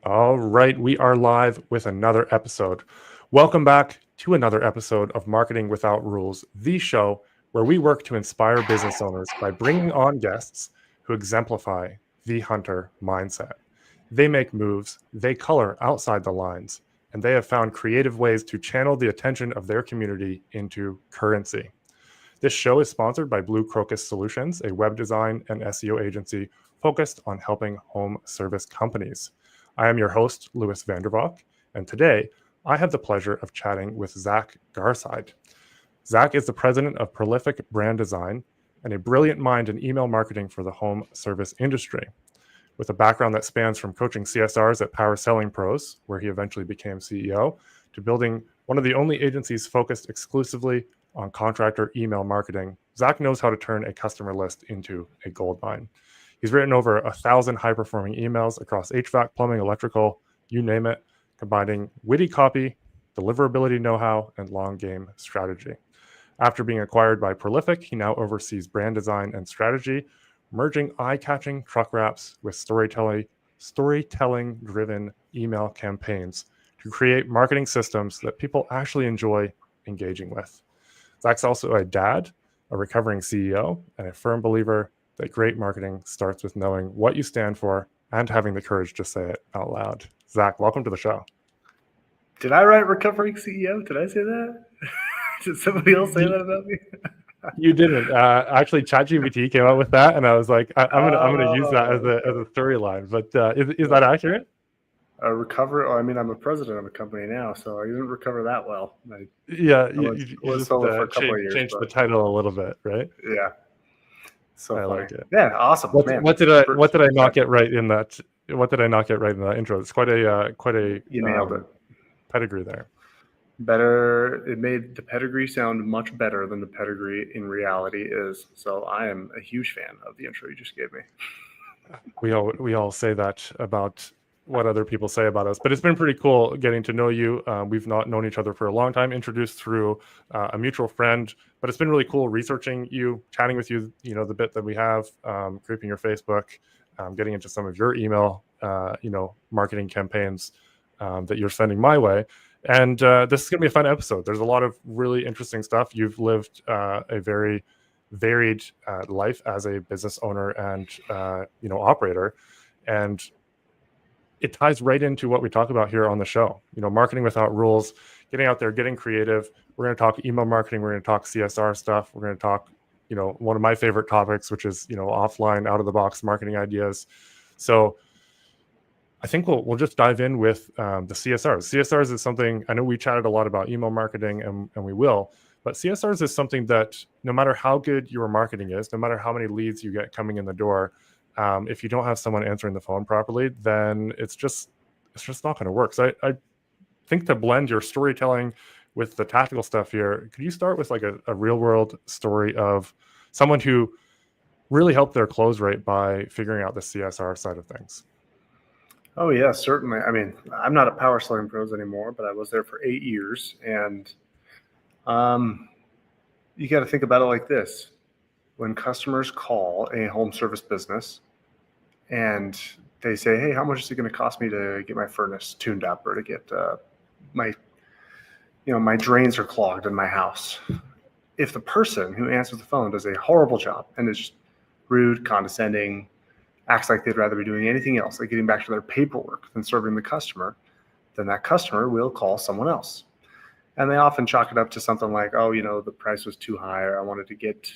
All right, we are live with another episode. Welcome back to another episode of Marketing Without Rules, the show where we work to inspire business owners by bringing on guests who exemplify the hunter mindset. They make moves, they color outside the lines, and they have found creative ways to channel the attention of their community into currency. This show is sponsored by Blue Crocus Solutions, a web design and SEO agency focused on helping home service companies. I am your host, Louis Vandervalk, and today I have the pleasure of chatting with Zach Garside. Zach is the president of Prolific Brand Design and a brilliant mind in email marketing for the home service industry. With a background that spans from coaching CSRs at Power Selling Pros, where he eventually became CEO, to building one of the only agencies focused exclusively on contractor email marketing, Zach knows how to turn a customer list into a goldmine. He's written over 1,000 high-performing emails across HVAC, plumbing, electrical, you name it, combining witty copy, deliverability know-how, and long-game strategy. After being acquired by Prolific, he now oversees brand design and strategy, merging eye-catching truck wraps with storytelling-driven email campaigns to create marketing systems that people actually enjoy engaging with. Zach's also a dad, a recovering CEO, and a firm believer that great marketing starts with knowing what you stand for and having the courage to say it out loud. Zach, welcome to the show. Did I write recovering CEO? Did I say that? Did somebody else say that about me? You didn't. Actually, ChatGPT came out with that, and I was like, I'm gonna use that as a storyline. But is that accurate? I'm a president of a company now, so I didn't recover that well. You just changed the title a little bit, right? Yeah. So I funny. like it. Yeah, awesome. What did I not get right in that? What did I not get right in that intro? It's quite a you nailed it. Pedigree there. Better. It made the pedigree sound much better than the pedigree in reality is. So I am a huge fan of the intro you just gave me. We all say that about what other people say about us, but it's been pretty cool getting to know you. We've not known each other for a long time, introduced through a mutual friend, but it's been really cool researching you, chatting with you, the bit that we have, creeping your Facebook, getting into some of your email, marketing campaigns that you're sending my way. And this is going to be a fun episode. There's a lot of really interesting stuff. You've lived a very varied life as a business owner and, operator. And it ties right into what we talk about here on the show. Marketing without rules, getting out there, getting creative. We're going to talk email marketing. We're going to talk CSR stuff. We're going to talk, one of my favorite topics, which is, offline, out of the box marketing ideas. So I think we'll just dive in with the CSRs. CSRs is something, I know we chatted a lot about email marketing and we will, but CSRs is something that no matter how good your marketing is, no matter how many leads you get coming in the door, if you don't have someone answering the phone properly, then it's just not going to work. So I think to blend your storytelling with the tactical stuff here, could you start with like a real world story of someone who really helped their close rate by figuring out the CSR side of things? Oh yeah, certainly. I mean, I'm not at Power Selling Pros anymore, but I was there for 8 years, and you got to think about it like this: when customers call a home service business and they say, "Hey, how much is it going to cost me to get my furnace tuned up or to get my drains are clogged in my house?" If the person who answers the phone does a horrible job and is just rude, condescending, acts like they'd rather be doing anything else, like getting back to their paperwork than serving the customer, then that customer will call someone else. And they often chalk it up to something like, "Oh, the price was too high, or I wanted to get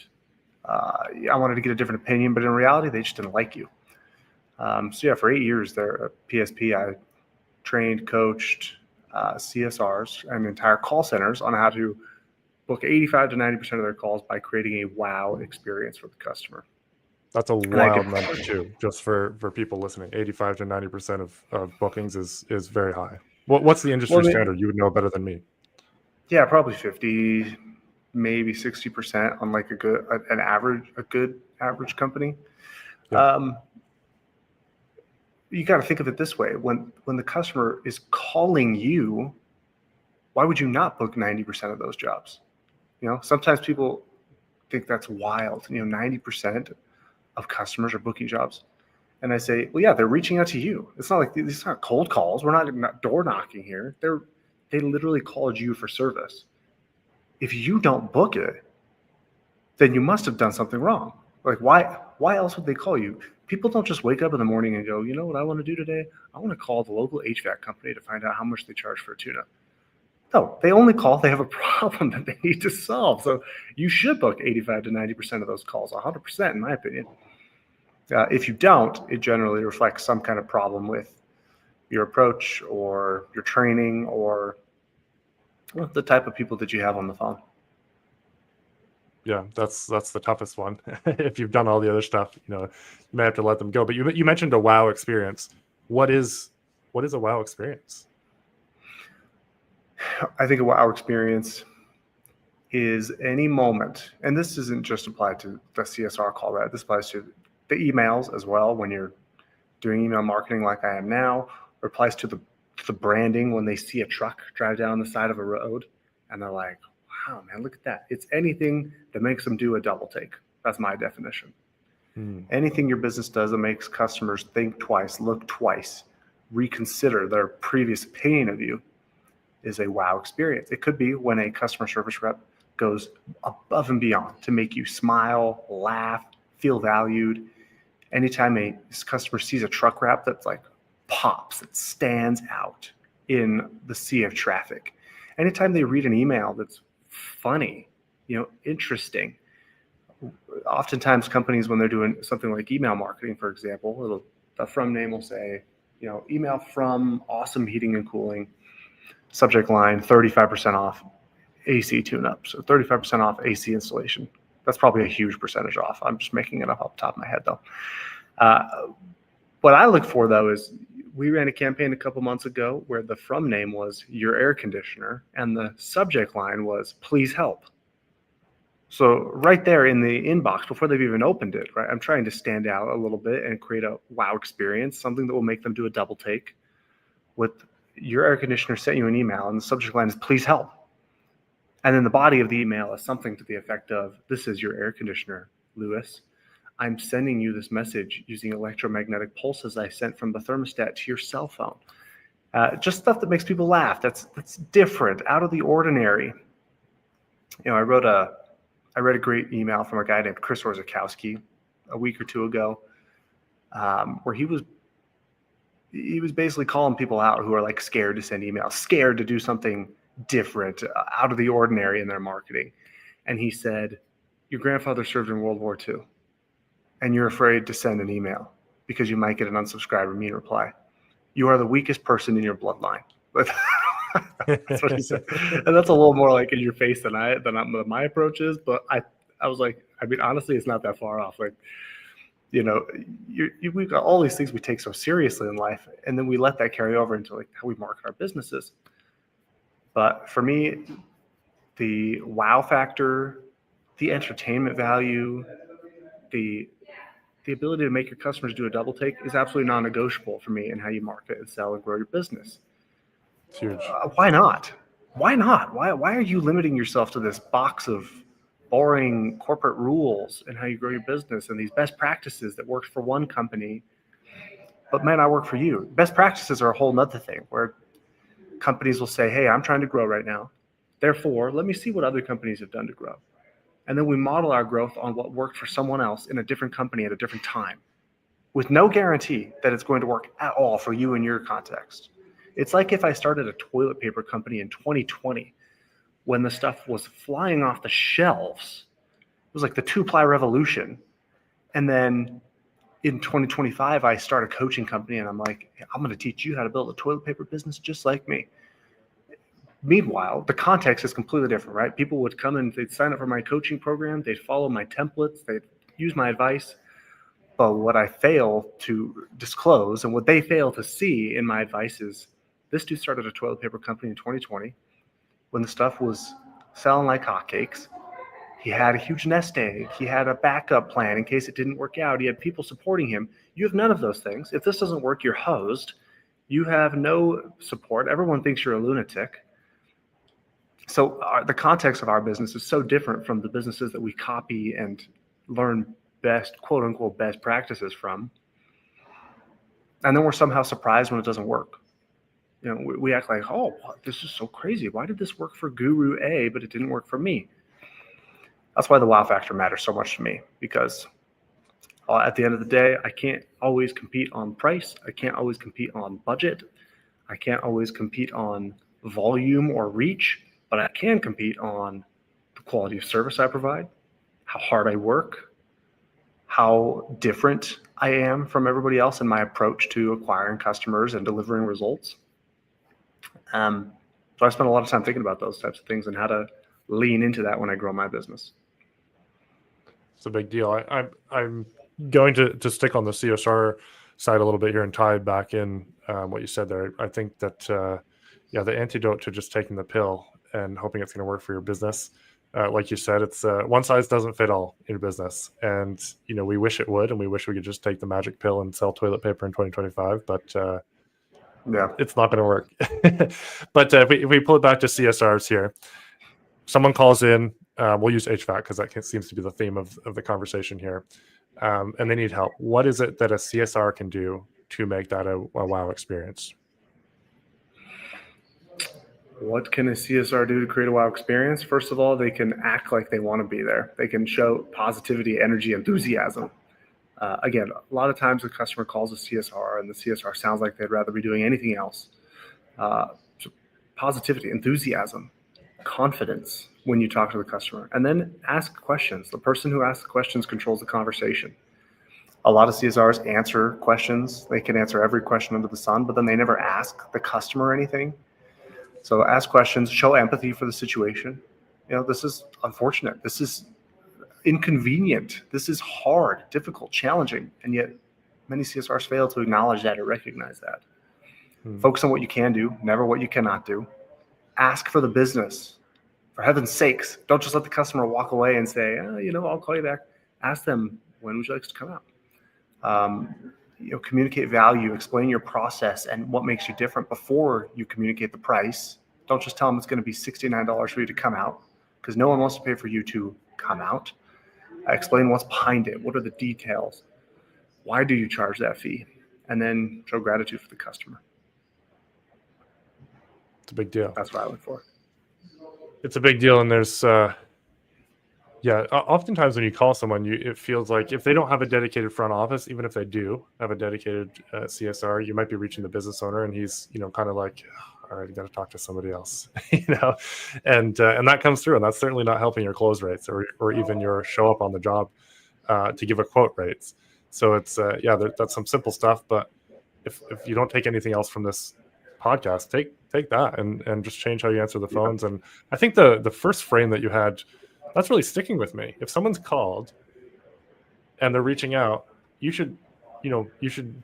a different opinion," but in reality, they just didn't like you. For 8 years there at PSP, I trained, coached CSRs and entire call centers on how to book 85 to 90% of their calls by creating a wow experience for the customer. That's a wild number too, just for people listening. 85 to 90% of bookings is very high. What's the industry standard? You would know better than me. Yeah, probably 50, maybe 60% on like a good average company. Yeah. You got to think of it this way: when the customer is calling you, why would you not book 90% of those jobs? Sometimes people think that's wild. 90% of customers are booking jobs. And I say, well, yeah, they're reaching out to you. It's not like these aren't cold calls. We're not door knocking here. They literally called you for service. If you don't book it, then you must have done something wrong. Like, why else would they call you? People don't just wake up in the morning and go, you know what I want to do today? I want to call the local HVAC company to find out how much they charge for a tune-up. No, they only call if they have a problem that they need to solve. So you should book 85 to 90% of those calls, 100% in my opinion. If you don't, it generally reflects some kind of problem with your approach or your training or the type of people that you have on the phone. Yeah, that's the toughest one. If you've done all the other stuff, you may have to let them go. But you mentioned a wow experience. What is a wow experience? I think a wow experience is any moment, and this isn't just applied to the CSR call, right? This applies to the emails as well when you're doing email marketing like I am now, or applies to the branding when they see a truck drive down the side of a road and they're like, wow, man, look at that. It's anything that makes them do a double take. That's my definition. Anything your business does that makes customers think twice, look twice, reconsider their previous opinion of you is a wow experience. It could be when a customer service rep goes above and beyond to make you smile, laugh, feel valued. Anytime a customer sees a truck wrap that's like pops, that stands out in the sea of traffic. Anytime they read an email that's funny, interesting. Oftentimes companies, when they're doing something like email marketing, for example, the from name will say, email from Awesome Heating and Cooling, subject line 35% off AC tune-up. So 35% off AC installation. That's probably a huge percentage off. I'm just making it up off the top of my head though. What I look for though is we ran a campaign a couple months ago where the from name was your air conditioner and the subject line was please help. So right there in the inbox before they've even opened it, right? I'm trying to stand out a little bit and create a wow experience, something that will make them do a double take. With your air conditioner sent you an email and the subject line is please help. And then the body of the email is something to the effect of, this is your air conditioner, Lewis. I'm sending you this message using electromagnetic pulses I sent from the thermostat to your cell phone. Just stuff that makes people laugh. That's different, out of the ordinary. I read a great email from a guy named Chris Orzakowski a week or two ago, where he was basically calling people out who are like scared to send emails, scared to do something different, out of the ordinary in their marketing. And he said, your grandfather served in World War II, and you're afraid to send an email because you might get an unsubscribe or mean reply. You are the weakest person in your bloodline. That's what he said. And that's a little more like in your face than my approach is. But I was like, honestly, it's not that far off. Like, we've got all these things we take so seriously in life, and then we let that carry over into like how we market our businesses. But for me, the wow factor, the entertainment value, the ability to make your customers do a double take is absolutely non-negotiable for me in how you market and sell and grow your business. It's huge. Why not? Why not? Why are you limiting yourself to this box of boring corporate rules and how you grow your business and these best practices that work for one company, but may not work for you? Best practices are a whole nother thing where companies will say, hey, I'm trying to grow right now. Therefore, let me see what other companies have done to grow. And then we model our growth on what worked for someone else in a different company at a different time with no guarantee that it's going to work at all for you in your context. It's like if I started a toilet paper company in 2020 when the stuff was flying off the shelves. It was like the 2-ply revolution. And then in 2025, I start a coaching company and I'm like, I'm going to teach you how to build a toilet paper business just like me. Meanwhile, the context is completely different, right? People would come and they'd sign up for my coaching program. They'd follow my templates. They'd use my advice. But what I fail to disclose and what they fail to see in my advice is this dude started a toilet paper company in 2020 when the stuff was selling like hotcakes. He had a huge nest egg. He had a backup plan in case it didn't work out. He had people supporting him. You have none of those things. If this doesn't work, you're hosed. You have no support. Everyone thinks you're a lunatic. So the context of our business is so different from the businesses that we copy and learn best, quote unquote, best practices from. And then we're somehow surprised when it doesn't work. We act like, oh, this is so crazy. Why did this work for Guru A, but it didn't work for me? That's why the wow factor matters so much to me, because at the end of the day, I can't always compete on price. I can't always compete on budget. I can't always compete on volume or reach, but I can compete on the quality of service I provide, how hard I work, how different I am from everybody else in my approach to acquiring customers and delivering results. So I spend a lot of time thinking about those types of things and how to lean into that when I grow my business. It's a big deal. I'm going to stick on the CSR side a little bit here and tie back in what you said there. I think that the antidote to just taking the pill and hoping it's going to work for your business, like you said, it's one size doesn't fit all in business, and we wish it would, and we wish we could just take the magic pill and sell toilet paper in 2025, but it's not going to work. But if we pull it back to CSRs here, someone calls in. We'll use HVAC because that seems to be the theme of the conversation here. And they need help. What is it that a CSR can do to make that a wow experience? What can a CSR do to create a wow experience? First of all, they can act like they want to be there. They can show positivity, energy, enthusiasm. Again, a lot of times the customer calls a CSR and the CSR sounds like they'd rather be doing anything else. So positivity, enthusiasm, confidence when you talk to the customer, and then ask questions. The person who asks questions controls the conversation. A lot of CSRs answer questions. They can answer every question under the sun, but then they never ask the customer anything. So ask questions, show empathy for the situation. This is unfortunate. This is inconvenient. This is hard, difficult, challenging. And yet many CSRs fail to acknowledge that or recognize that. Focus on what you can do, never what you cannot do. Ask for the business. For heaven's sakes, don't just let the customer walk away and say, I'll call you back. Ask them, when would you like us to come out? Communicate value, explain your process and what makes you different before you communicate the price. Don't just tell them it's going to be $69 for you to come out, because no one wants to pay for you to come out. Explain what's behind it. What are the details? Why do you charge that fee? And then show gratitude for the customer. It's a big deal. That's what I look for. It's a big deal. And there's, oftentimes when you call someone, it feels like if they don't have a dedicated front office, even if they do have a dedicated CSR, you might be reaching the business owner and he's, kind of like, all right, you got to talk to somebody else, and that comes through. And that's certainly not helping your close rates or even your show up on the job to give a quote rates. So it's, that's some simple stuff. But if you don't take anything else from this podcast, take that and just change how you answer the phones. And I think the first frame that you had, that's really sticking with me. If someone's called and they're reaching out, you should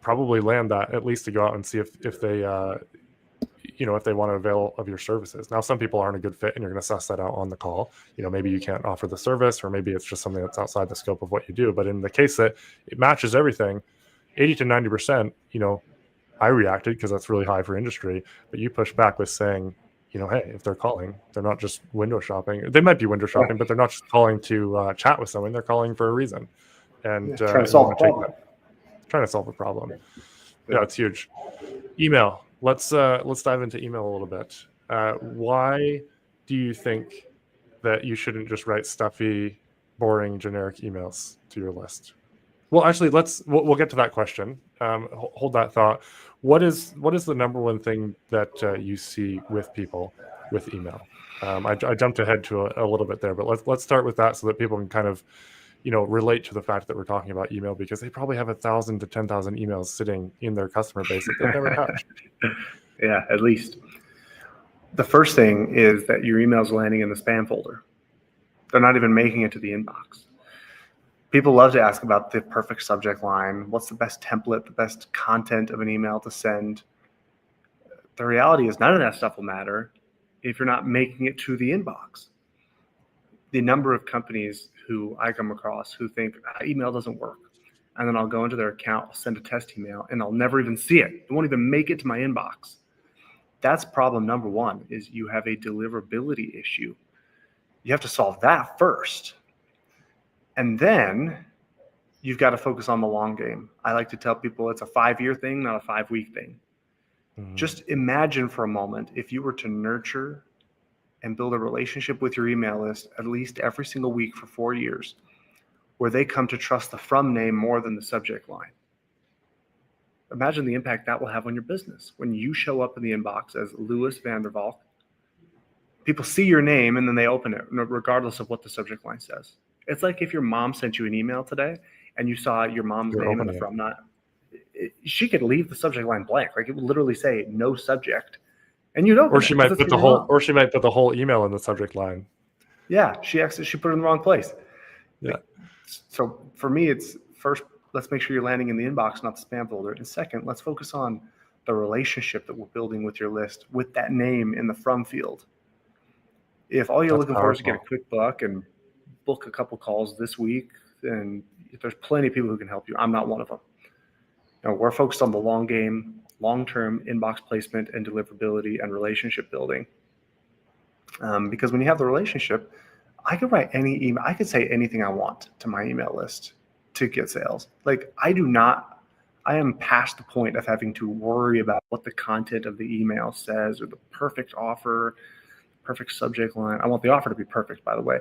probably land that at least to go out and see if they if they want to avail of your services. Now, some people aren't a good fit and you're going to suss that out on the call. Maybe you can't offer the service, or maybe it's just something that's outside the scope of what you do. But in the case that it matches everything, 80 to 90%, I reacted because that's really high for industry, but you push back with saying, hey, if they're calling, they're not just window shopping. They might be window shopping, but they're not just calling to chat with someone. They're calling for a reason. And trying to solve a problem. Trying to solve a problem. Yeah, it's huge. Email. Let's dive into email a little bit. Why do you think that you shouldn't just write stuffy, boring, generic emails to your list? Well, actually, we'll get to that question. Hold that thought. What is the number one thing that you see with people with email? I jumped ahead to a little bit there, but let's start with that so that people can kind of relate to the fact that we're talking about email, because they probably have 1,000 to 10,000 emails sitting in their customer base that they've never touched. Yeah, at least. The first thing is that your email's landing in the spam folder. They're not even making it to the inbox. People love to ask about the perfect subject line. What's the best template, the best content of an email to send? The reality is none of that stuff will matter if you're not making it to the inbox. The number of companies who I come across who think email doesn't work, and then I'll go into their account, I'll send a test email, and I'll never even see it. It won't even make it to my inbox. That's problem number one, is you have a deliverability issue. You have to solve that first. And then you've got to focus on the long game. I like to tell people it's a 5-year thing, not a 5-week thing. Just imagine for a moment if you were to nurture and build a relationship with your email list at least every single week for 4 years, where they come to trust the from name more than the subject line. Imagine the impact that will have on your business. When you show up in the inbox as Louis Vandervalk, people see your name and then they open it, regardless of what the subject line says. It's like if your mom sent you an email today and you saw your mom's name in the from not, she could leave the subject line blank. Like it would literally say no subject, and you'd open Or she might put the whole email in the subject line. Yeah, she put it in the wrong place. Yeah. So for me, it's first, let's make sure you're landing in the inbox, not the spam folder. And second, let's focus on the relationship that we're building with your list, with that name in the from field. If all you're looking for is to get a quick buck and book a couple calls this week, then there's plenty of people who can help you. I'm not one of them. We're focused on the long game, long-term inbox placement and deliverability and relationship building. Because when you have the relationship, I could write any email. I could say anything I want to my email list to get sales. Like I am past the point of having to worry about what the content of the email says or the perfect offer, perfect subject line. I want the offer to be perfect, by the way.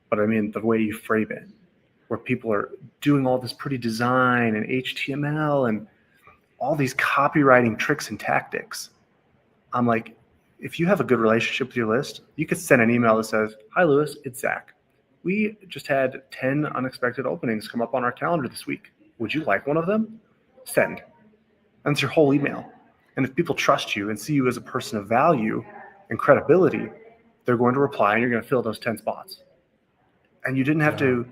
But I mean, the way you frame it, where people are doing all this pretty design and HTML and all these copywriting tricks and tactics. I'm like, if you have a good relationship with your list, you could send an email that says, "Hi, Louis, it's Zach. We just had 10 unexpected openings come up on our calendar this week. Would you like one of them?" Send. And it's your whole email. And if people trust you and see you as a person of value and credibility, they're going to reply and you're going to fill those 10 spots. And you didn't have to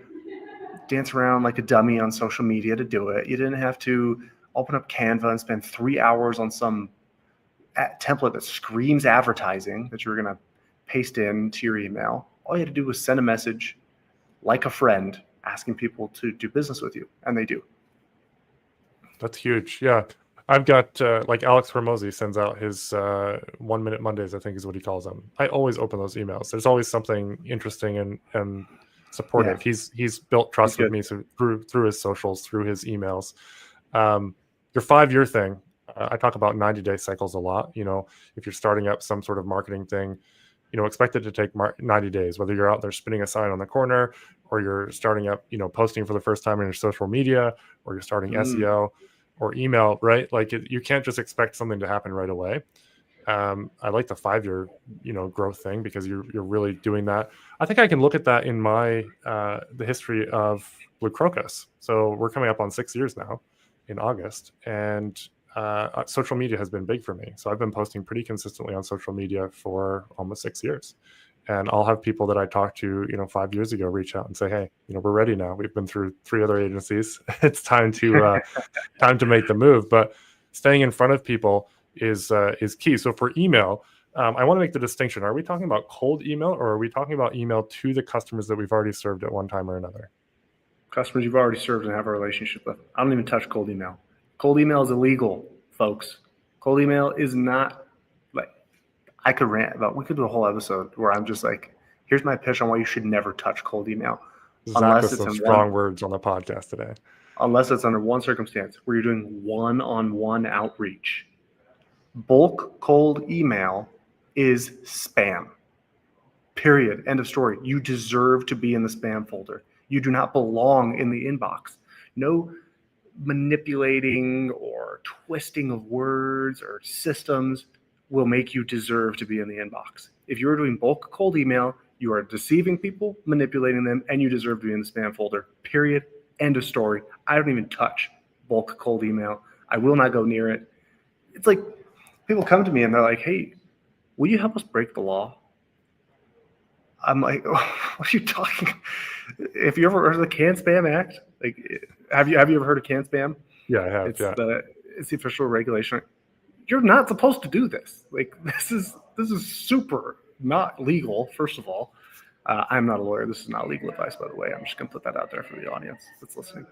dance around like a dummy on social media to do it. You didn't have to open up Canva and spend 3 hours on some template that screams advertising that you're going to paste into your email. All you had to do was send a message like a friend asking people to do business with you, and they do. That's huge. Yeah. I've got like Alex Hormozy sends out his 1 Minute Mondays, I think is what he calls them. I always open those emails. There's always something interesting and supportive. Yeah. He's built trust with me through his socials, through his emails. Your 5-year thing, I talk about 90-day cycles a lot. If you're starting up some sort of marketing thing, expect it to take 90 days, whether you're out there spinning a sign on the corner or you're starting up, posting for the first time in your social media, or you're starting SEO or email, right? Like you can't just expect something to happen right away. I like the 5-year, growth thing because you're really doing that. I think I can look at that in my, the history of Blue Crocus. So we're coming up on 6 years now in August, and social media has been big for me. So I've been posting pretty consistently on social media for almost 6 years. And I'll have people that I talked to, 5 years ago reach out and say, "Hey, we're ready now. We've been through 3 other agencies. It's time to make the move." But staying in front of people is key. So for email, I want to make the distinction. Are we talking about cold email, or are we talking about email to the customers that we've already served at one time or another? Customers you've already served and have a relationship with. I don't even touch cold email. Cold email is illegal, folks. Cold email is not, like, I could rant about, we could do a whole episode where I'm just like, here's my pitch on why you should never touch cold email. Unless it's some strong words on the podcast today. Unless it's under one circumstance where you're doing one-on-one outreach. Bulk cold email is spam. Period. End of story. You deserve to be in the spam folder. You do not belong in the inbox. No manipulating or twisting of words or systems will make you deserve to be in the inbox. If you're doing bulk cold email, you are deceiving people, manipulating them, and you deserve to be in the spam folder. Period. End of story. I don't even touch bulk cold email. I will not go near it. It's like people come to me and they're like, "Hey, will you help us break the law?" I'm like, "Oh, what are you talking?" If you ever heard of the Can Spam Act, like, have you ever heard of Can Spam? Yeah, I have. It's the official regulation. You're not supposed to do this. Like, this is super not legal. First of all, I'm not a lawyer. This is not legal advice, by the way. I'm just gonna put that out there for the audience that's listening.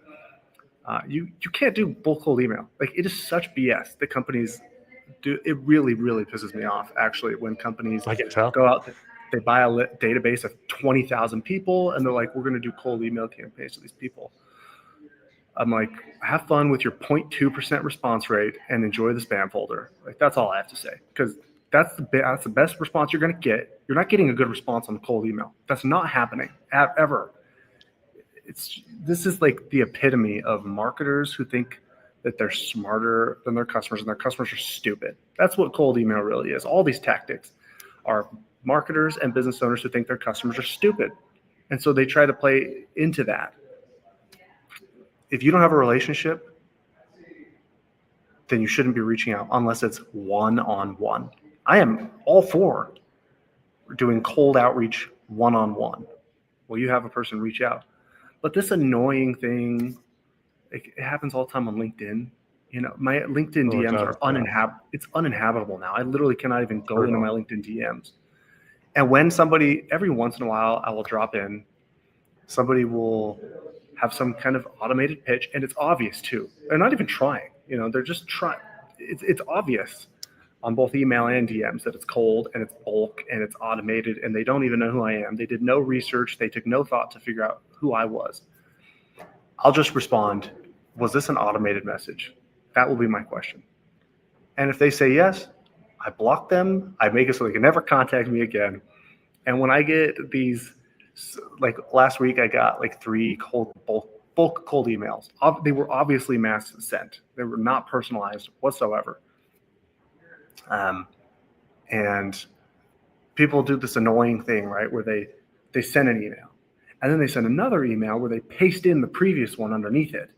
You can't do bulk cold email. Like, it is such BS that companies do. It really, really pisses me off, actually, when companies go out. They buy a database of 20,000 people, and they're like, "We're going to do cold email campaigns to these people." I'm like, have fun with your 0.2% response rate and enjoy the spam folder. Like, that's all I have to say, because that's the best response you're going to get. You're not getting a good response on a cold email. That's not happening ever. This is like the epitome of marketers who think that they're smarter than their customers, and their customers are stupid. That's what cold email really is. All these tactics are marketers and business owners who think their customers are stupid, and so they try to play into that. If you don't have a relationship, then you shouldn't be reaching out unless it's one-on-one. I am all for doing cold outreach one-on-one. Well, you have a person reach out. But this annoying thing, it happens all the time on LinkedIn. My LinkedIn DMs are uninhabitable. It's uninhabitable now. I literally cannot even go into my LinkedIn DMs. And when somebody, every once in a while, I will drop in, somebody will have some kind of automated pitch, and it's obvious too. They're not even trying. They're just trying. It's obvious on both email and DMs that it's cold and it's bulk and it's automated, and they don't even know who I am. They did no research. They took no thought to figure out who I was. I'll just respond, was this an automated message? That will be my question. And if they say yes, I block them. I make it so they can never contact me again. And when I get these, like last week, I got like 3 bulk cold emails. They were obviously mass sent. They were not personalized whatsoever. And people do this annoying thing, right, where they send an email, and then they send another email where they paste in the previous one underneath it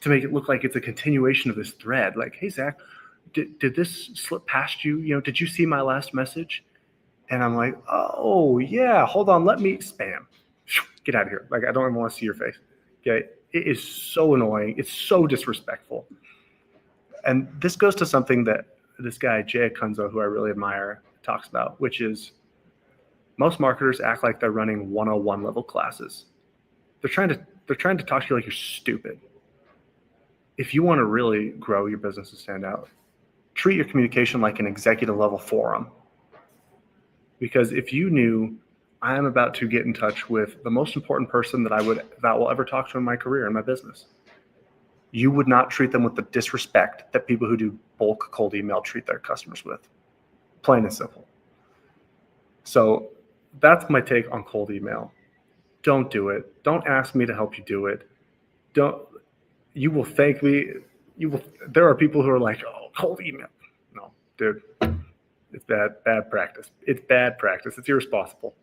to make it look like it's a continuation of this thread. Like, hey, Zach, did this slip past you? Did you see my last message? And I'm like, oh, yeah, hold on, let me spam. Get out of here. Like, I don't even want to see your face. Okay, it is so annoying. It's so disrespectful. And this goes to something that this guy, Jay Kunzo, who I really admire, talks about, which is most marketers act like they're running 101 level classes. They're trying to talk to you like you're stupid. If you want to really grow your business and stand out, treat your communication like an executive level forum. Because if you knew I am about to get in touch with the most important person that will ever talk to in my career in my business, you would not treat them with the disrespect that people who do bulk cold email treat their customers with. Plain and simple. So that's my take on cold email. Don't do it. Don't ask me to help you do it. You will thank me. There are people who are like, oh, cold email. No, dude, it's bad practice. It's bad practice. It's irresponsible.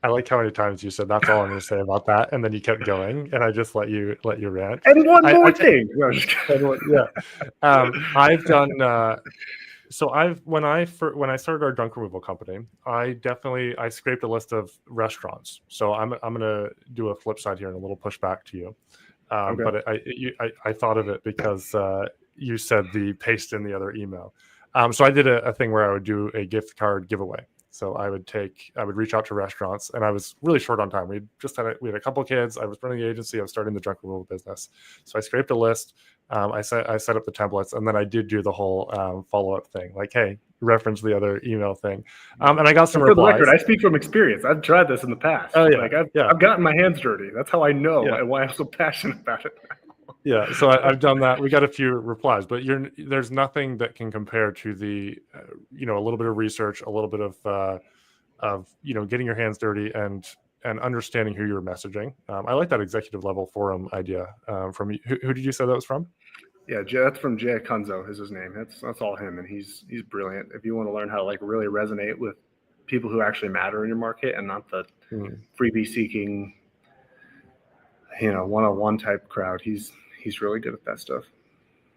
I like how many times you said that's all I'm going to say about that, and then you kept going, and I just let you rant. And one more thing. No, I've done. So when I started our junk removal company, I scraped a list of restaurants. So I'm going to do a flip side here and a little pushback to you. Okay. But I thought of it because you said the paste in the other email. So I did a thing where I would do a gift card giveaway. So I would reach out to restaurants, and I was really short on time. We had a couple of kids. I was running the agency. I was starting the junk removal business. So I scraped a list. I set up the templates, and then I did do the whole follow-up thing. Like, hey, reference the other email thing. And I got some replies. For the record, I speak from experience. I've tried this in the past. Oh, yeah. I've gotten my hands dirty. That's how I know and why I'm so passionate about it now. Yeah, so I've done that. We got a few replies, but there's nothing that can compare to the, a little bit of research, a little bit of getting your hands dirty and understanding who you're messaging. I like that executive level forum idea from you. Who did you say that was from? Yeah, that's from Jay Kunzo is his name. That's all him, and he's brilliant. If you want to learn how to like really resonate with people who actually matter in your market and not the freebie seeking, one-on-one type crowd, he's really good at that stuff.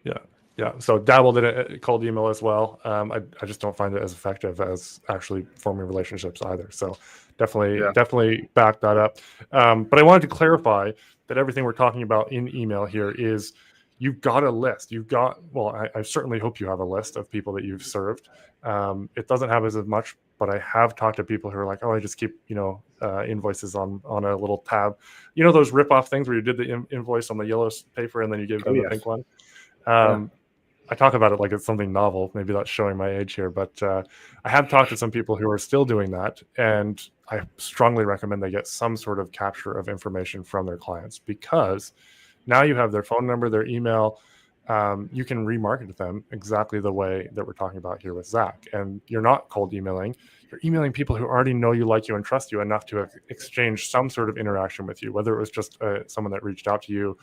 Yeah. So dabbled in it, cold email as well. I just don't find it as effective as actually forming relationships either. So definitely back that up. But I wanted to clarify that everything we're talking about in email here is you've got a list. I certainly hope you have a list of people that you've served. It doesn't have as much, but I have talked to people who are like, oh, I just keep, invoices on a little tab. Those rip-off things where you did the invoice on the yellow paper and then you gave them the pink one. I talk about it like it's something novel. Maybe that's showing my age here, but I have talked to some people who are still doing that, and I strongly recommend they get some sort of capture of information from their clients, because Now you have their phone number, their email. You can remarket them exactly the way that we're talking about here with Zach. And you're not cold emailing. You're emailing people who already know you, like you, and trust you enough to have exchanged some sort of interaction with you, whether it was just someone that reached out to you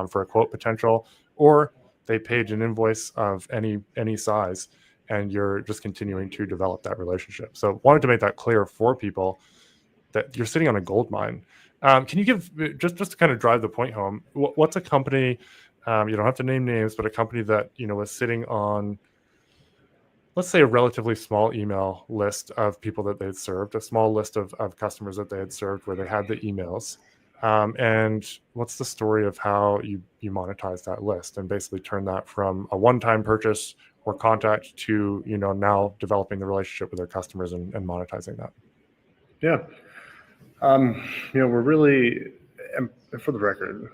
for a quote potential, or they paid an invoice of any size, and you're just continuing to develop that relationship. So wanted to make that clear for people that you're sitting on a gold mine. Can you give, just to kind of drive the point home, what's a company, you don't have to name names, but a company that, was sitting on, let's say, a relatively small email list of people that they'd served, a small list of customers that they had served where they had the emails. And what's the story of how you monetize that list and basically turn that from a one-time purchase or contact to, now developing the relationship with their customers and monetizing that? Yeah. We're really, and for the record,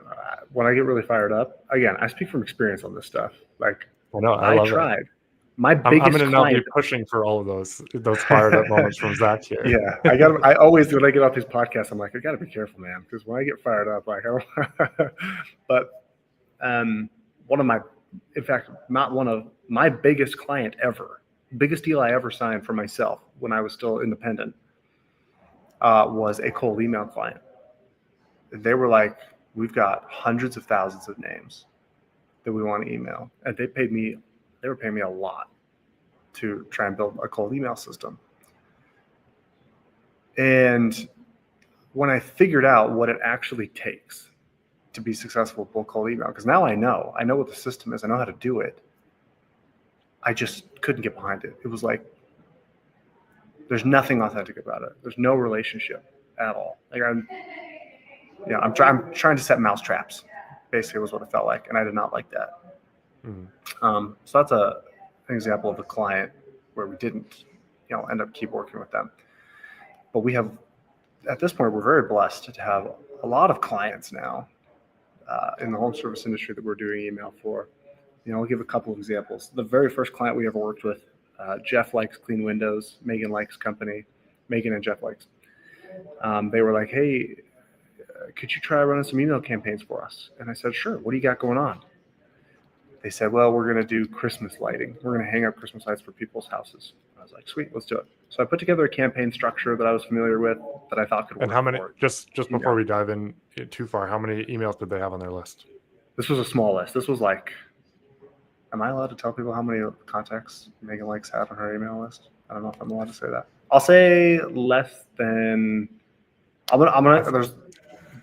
when I get really fired up, again, I speak from experience on this stuff. Like, I know, I I love tried. it. My I'm biggest going to now be client. pushing for all of those fired up moments from Zach here. Yeah, I always, when I get off these podcasts, I'm like, I got to be careful, man, because when I get fired up, like, but one of my, in fact, not one of my biggest client ever, biggest deal I ever signed for myself when I was still independent, was a cold email client. They were like, we've got hundreds of thousands of names that we want to email, and they were paying me a lot to try and build a cold email system. And when I figured out what it actually takes to be successful with cold email, because now I know what the system is, I know how to do it, I just couldn't get behind it. It was like, there's nothing authentic about it. There's no relationship at all. Like I'm trying to set mouse traps, basically was what it felt like, and I did not like that. So that's an example of a client where we didn't, end up keep working with them. But we have, at this point, we're very blessed to have a lot of clients now in the home service industry that we're doing email for. I'll give a couple of examples. The very first client we ever worked with, Jeff likes clean windows. Megan likes company. Megan and Jeff likes. They were like, hey, could you try running some email campaigns for us? And I said, sure. What do you got going on? They said, well, we're going to do Christmas lighting. We're going to hang up Christmas lights for people's houses. I was like, sweet, let's do it. So I put together a campaign structure that I was familiar with, that I thought could work. And how many, just before we dive in too far, how many emails did they have on their list? This was a small list. This was like, am I allowed to tell people how many contacts Megan likes have on her email list? I don't know if I'm allowed to say that. I'll say less than,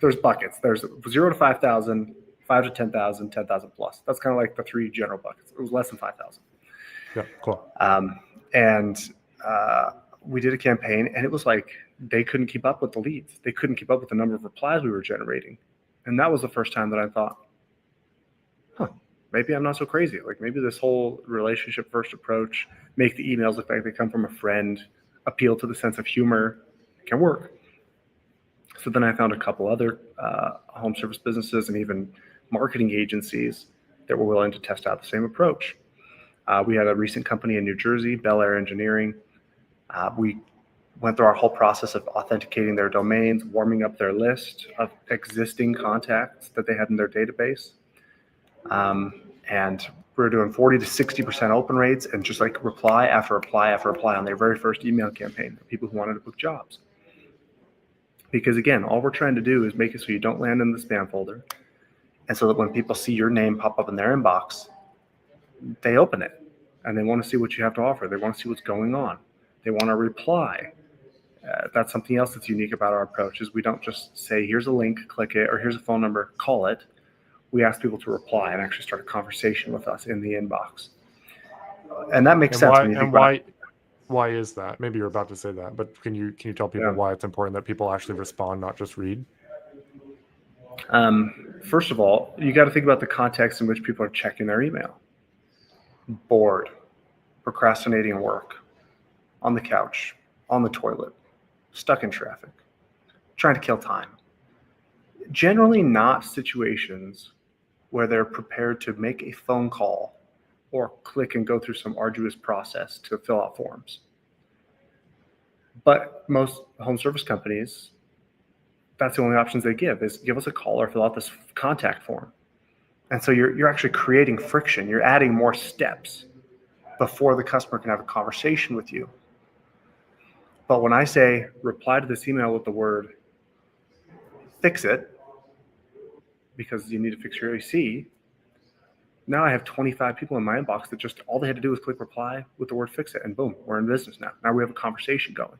there's buckets. There's 0 to 5,000, 5 to 10,000, 10,000 plus. That's kind of like the three general buckets. It was less than 5,000. Yeah, cool. And we did a campaign, and it was like they couldn't keep up with the leads. They couldn't keep up with the number of replies we were generating. And that was the first time that I thought, maybe I'm not so crazy. Like maybe this whole relationship first approach, make the emails look like they come from a friend, appeal to the sense of humor, can work. So then I found a couple other home service businesses and even marketing agencies that were willing to test out the same approach. We had a recent company in New Jersey, Bel Air Engineering. We went through our whole process of authenticating their domains, warming up their list of existing contacts that they had in their database. And we're doing 40 to 60% open rates and just like reply after reply after reply on their very first email campaign, people who wanted to book jobs. Because again, all we're trying to do is make it so you don't land in the spam folder. And so that when people see your name pop up in their inbox, they open it and they want to see what you have to offer. They want to see what's going on. They want to reply. That's something else that's unique about our approach is we don't just say, here's a link, click it, or here's a phone number, call it. We ask people to reply and actually start a conversation with us in the inbox. And that makes sense. Why is that? Maybe you're about to say that, but can you tell people why it's important that people actually respond, not just read? First of all, you got to think about the context in which people are checking their email. Bored, procrastinating at work, on the couch, on the toilet, stuck in traffic, trying to kill time. Generally not situations where they're prepared to make a phone call or click and go through some arduous process to fill out forms. But most home service companies, that's the only options they give is give us a call or fill out this contact form. And so you're actually creating friction. You're adding more steps before the customer can have a conversation with you. But when I say reply to this email with the word fix it, because you need to fix your AC, now I have 25 people in my inbox that just all they had to do was click reply with the word fix it, and boom, we're in business now. Now we have a conversation going.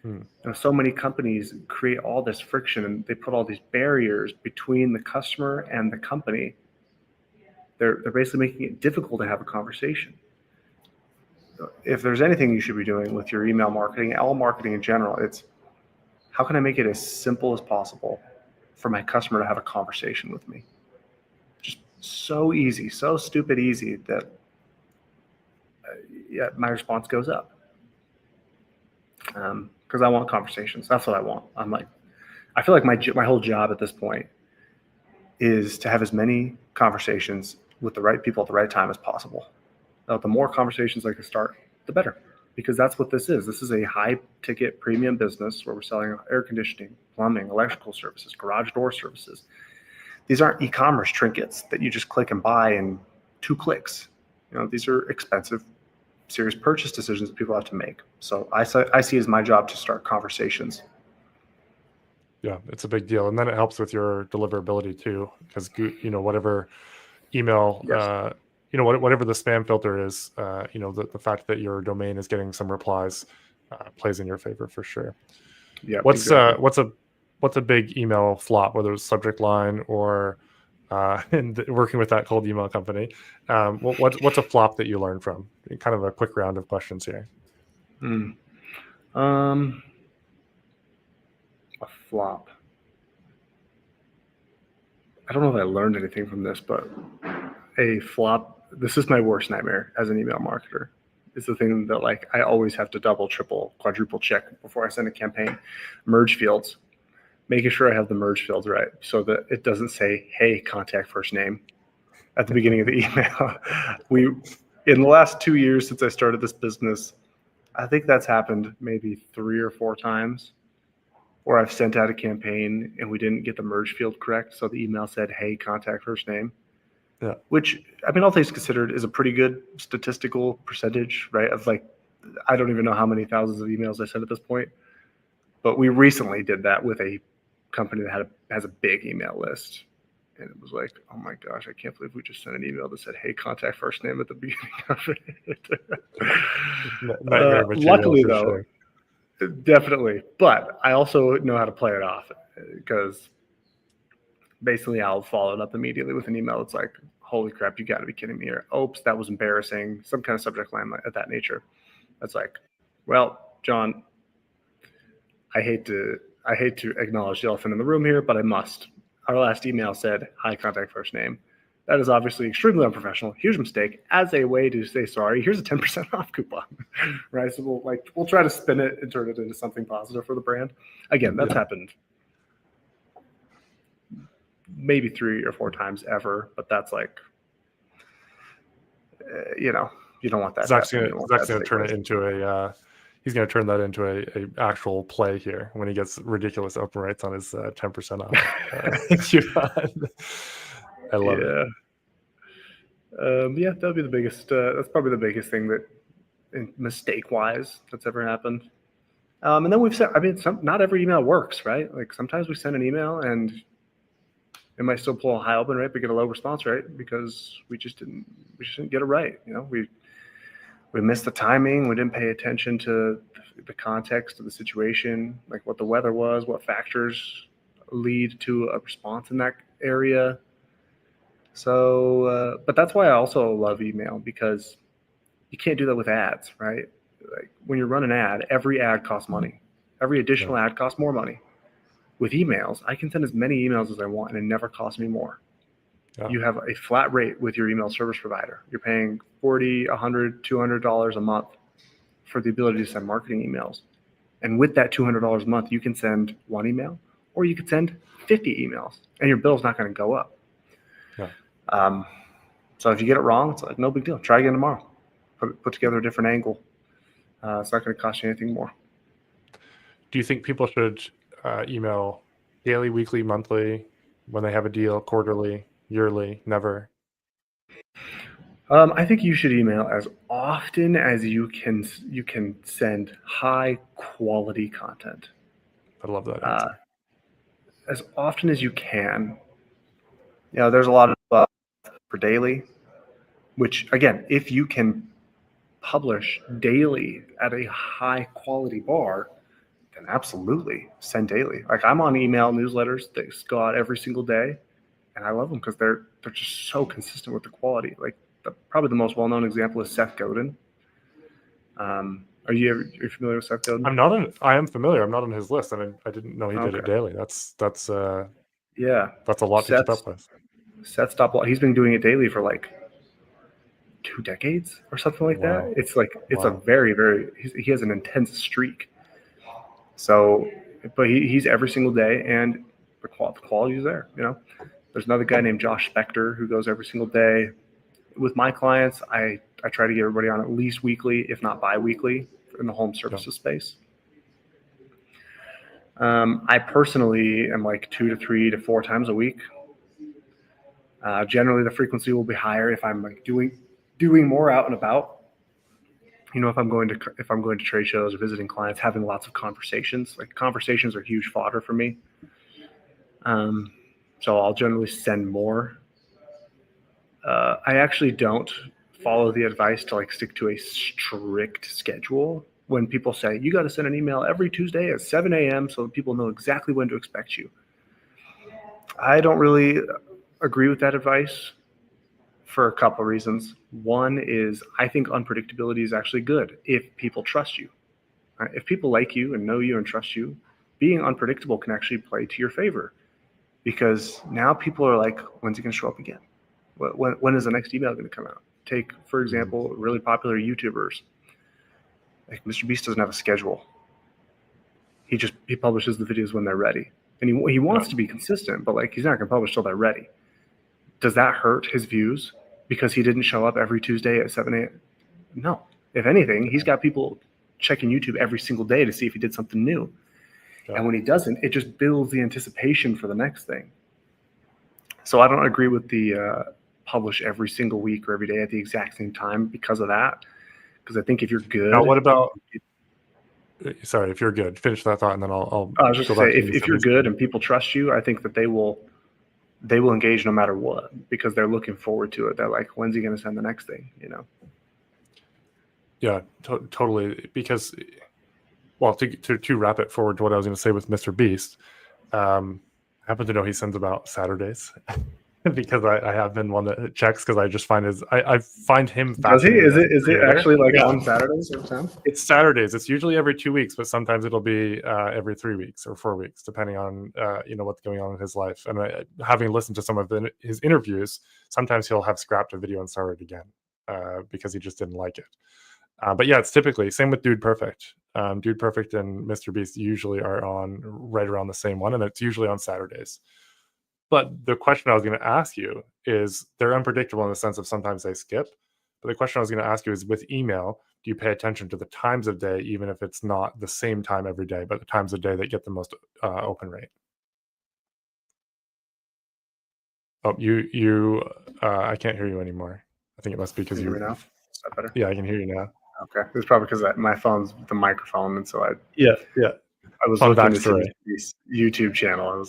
And so many companies create all this friction and they put all these barriers between the customer and the company. They're basically making it difficult to have a conversation. If there's anything you should be doing with your email marketing, all marketing in general, it's how can I make it as simple as possible for my customer to have a conversation with me? Just so easy, so stupid easy that my response goes up. Because I want conversations. That's what I want. I feel like my whole job at this point is to have as many conversations with the right people at the right time as possible. The more conversations I can start, the better, because that's what this is. This is a high ticket premium business where we're selling air conditioning, plumbing, electrical services, garage door services. These aren't e-commerce trinkets that you just click and buy in 2 clicks. These are expensive, serious purchase decisions that people have to make. So I see it as my job to start conversations. Yeah, it's a big deal. And then it helps with your deliverability too, because, whatever email, Yes. whatever the spam filter is, the fact that your domain is getting some replies plays in your favor for sure. Yeah, What's exactly. what's a big email flop, whether it's subject line or and working with that cold email company? What's a flop that you learned from? Kind of a quick round of questions here. A flop. I don't know if I learned anything from this, but a flop. This is my worst nightmare as an email marketer. It's the thing that I always have to double, triple, quadruple check before I send a campaign. Merge fields, making sure I have the merge fields right so that it doesn't say, "Hey, contact first name" at the beginning of the email. In the last 2 years since I started this business, I think that's happened maybe 3 or 4 times where I've sent out a campaign and we didn't get the merge field correct. So the email said, "Hey, contact first name." Yeah. Which, all things considered, is a pretty good statistical percentage, right? I don't even know how many thousands of emails I sent at this point, but we recently did that with a company that has a big email list, and it was like, oh my gosh, I can't believe we just sent an email that said, "Hey, contact first name" at the beginning of it. Nightmare material Luckily, for though, sure. definitely, but I also know how to play it off because basically I'll follow it up immediately with an email that's like, "Holy crap, you got to be kidding me," or "Oops, that was embarrassing," some kind of subject line of that nature. That's like, "Well, John, I hate to acknowledge the elephant in the room here, but I must. Our last email said, 'Hi, contact first name.' That is obviously extremely unprofessional. Huge mistake. As a way to say sorry, here's a 10% off coupon." Right? So we'll try to spin it and turn it into something positive for the brand. Again, that's happened maybe 3 or 4 times ever, but that's you don't want that to happen. You don't want that Zach's to gonna take turn it place. into he's gonna turn that into a actual play here when he gets ridiculous open rates on his 10% off coupon. I love it. Yeah. Yeah, that'll be the biggest. That's probably the biggest thing that, mistake-wise, that's ever happened. And then we've said, not every email works, right? Like sometimes we send an email and it might still pull a high open rate, but get a low response rate because we just didn't get it right. We missed the timing. We didn't pay attention to the context of the situation, like what the weather was, what factors lead to a response in that area. So, but that's why I also love email, because you can't do that with ads, right? Like when you run an ad, every ad costs money. Every additional ad costs more money. With emails, I can send as many emails as I want and it never costs me more. Yeah. You have a flat rate with your email service provider. You're paying $40, $100, $200 a month for the ability to send marketing emails. And with that $200 a month, you can send 1 email or you could send 50 emails and your bill's not going to go up. Yeah. So if you get it wrong, it's like, no big deal. Try again tomorrow. Put together a different angle. It's not going to cost you anything more. Do you think people should email daily, weekly, monthly, when they have a deal, quarterly? yearly, never? I think you should email as often as you can. You can send high quality content I love that uh, answer. as often as you can. There's a lot of for daily, which again, if you can publish daily at a high quality bar, then absolutely send daily. Like I'm on email newsletters that go out every single day, and I love them because they're just so consistent with the quality. Like probably the most well known example is Seth Godin. Are you familiar with Seth Godin? I am familiar. I'm not on his list, and I didn't know he did it Okay. daily. That's a Yeah. lot to keep Seth's up with. Seth stopped. He's been doing it daily for like 2 decades or something like that. Wow. It's like it's a Wow. very he has an intense streak. So, but he's every single day, and the quality is there. There's another guy named Josh Spector who goes every single day. With my clients, I try to get everybody on at least weekly, if not bi-weekly, in the home Yeah. services space. I personally am like 2 to 3 to 4 times a week. Generally, the frequency will be higher if I'm like doing more out and about. If I'm going to trade shows or visiting clients, having lots of conversations. Like conversations are huge fodder for me. So I'll generally send more. I actually don't follow the advice to like stick to a strict schedule. When people say you got to send an email every Tuesday at 7 a.m. so that people know exactly when to expect you, I don't really agree with that advice for a couple of reasons. One is I think unpredictability is actually good if people trust you. Right? If people like you and know you and trust you, being unpredictable can actually play to your favor, because now people are like, when's he going to show up again? When is the next email going to come out? Take, for example, really popular YouTubers. Like Mr. Beast doesn't have a schedule. He publishes the videos when they're ready. And he wants to be consistent, but like he's not going to publish till they're ready. Does that hurt his views because he didn't show up every Tuesday at 7 a.m.? No. If anything, he's got people checking YouTube every single day to see if he did something new. Yeah. And when he doesn't, it just builds the anticipation for the next thing. So I don't agree with the publish every single week or every day at the exact same time because of that. Because I think if you're good. Now, what about? Sorry, if you're good, finish that thought, and then I'll I was just go going back to to say, you. if you're good and people trust you, I think that they will engage no matter what, because they're looking forward to it. They're like, when's he going to send the next thing? Yeah, totally. Because, well, to wrap it forward to what I was going to say with Mr. Beast, I happen to know he sends about Saturdays because I have been one that checks, because I just find I find him Does he? fascinating. Is it actually like on Saturdays every time? It's Saturdays. It's usually every 2 weeks, but sometimes it'll be every 3 weeks or 4 weeks, depending on what's going on in his life. And having listened to some of his interviews, sometimes he'll have scrapped a video and started again because he just didn't like it. But yeah, it's typically same with Dude Perfect. Dude Perfect and Mr. Beast usually are on right around the same one, and it's usually on Saturdays. But the question I was going to ask you is, they're unpredictable in the sense of sometimes they skip. But the question I was going to ask you is, with email, do you pay attention to the times of day, even if it's not the same time every day, but the times of day that get the most open rate? Oh, I can't hear you anymore. I think it must be because Can you hear me now? Is that better? Yeah, I can hear you now. Okay. It's probably because my phone's the microphone, and so I Yeah. was Fun looking to see backstory. this YouTube channel.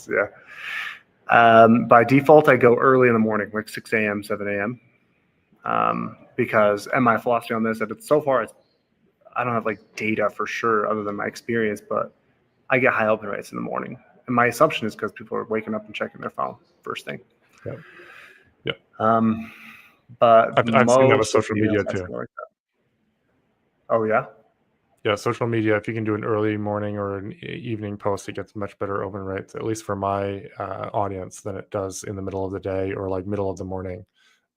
By default, I go early in the morning, like 6 a.m., 7 a.m. And my philosophy on this, that it's so far, I don't have like data for sure other than my experience, but I get high open rates in the morning. And my assumption is because people are waking up and checking their phone first thing. Yeah. Yeah. But I've seen that with most of social the media emails I too. send like that. Oh, yeah? Yeah, social media, if you can do an early morning or an evening post, it gets much better open rates, at least for my audience, than it does in the middle of the day or like middle of the morning.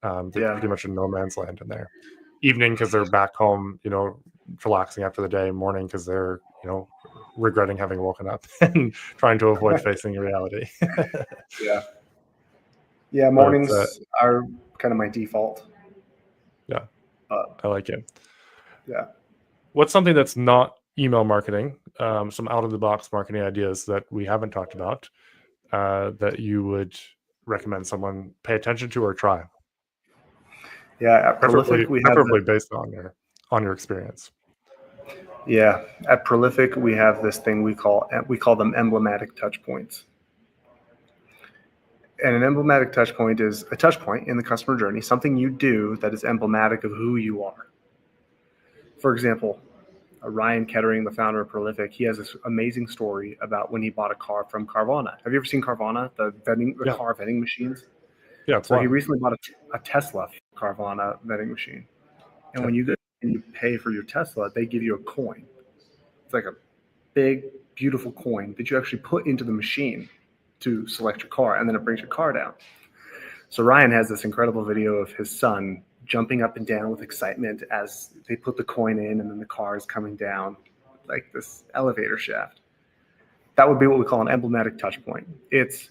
They're pretty much in no man's land in there. Evening because they're back home, relaxing after the day. Morning because they're, regretting having woken up and trying to avoid facing reality. Yeah. Yeah, mornings are kind of my default. Yeah, I like it. Yeah. What's something that's not email marketing, some out of the box marketing ideas that we haven't talked about, that you would recommend someone pay attention to or try? Yeah, at Preferably, Prolific we have preferably based on your experience. at Prolific we have this thing we call them emblematic touch points. And an emblematic touch point is a touch point in the customer journey, something you do that is emblematic of who you are. For example, Ryan Kettering, the founder of Prolific, he has this amazing story about when he bought a car from Carvana. Have you ever seen Carvana, the car vending machines? Yeah, it's So he fun. recently bought a Tesla Carvana vending machine. And when you go and you pay for your Tesla, they give you a coin. It's like a big, beautiful coin that you actually put into the machine to select your car, and then it brings your car down. So Ryan has this incredible video of his son jumping up and down with excitement as they put the coin in, and then the car is coming down like this elevator shaft. That would be what we call an emblematic touch point. It's,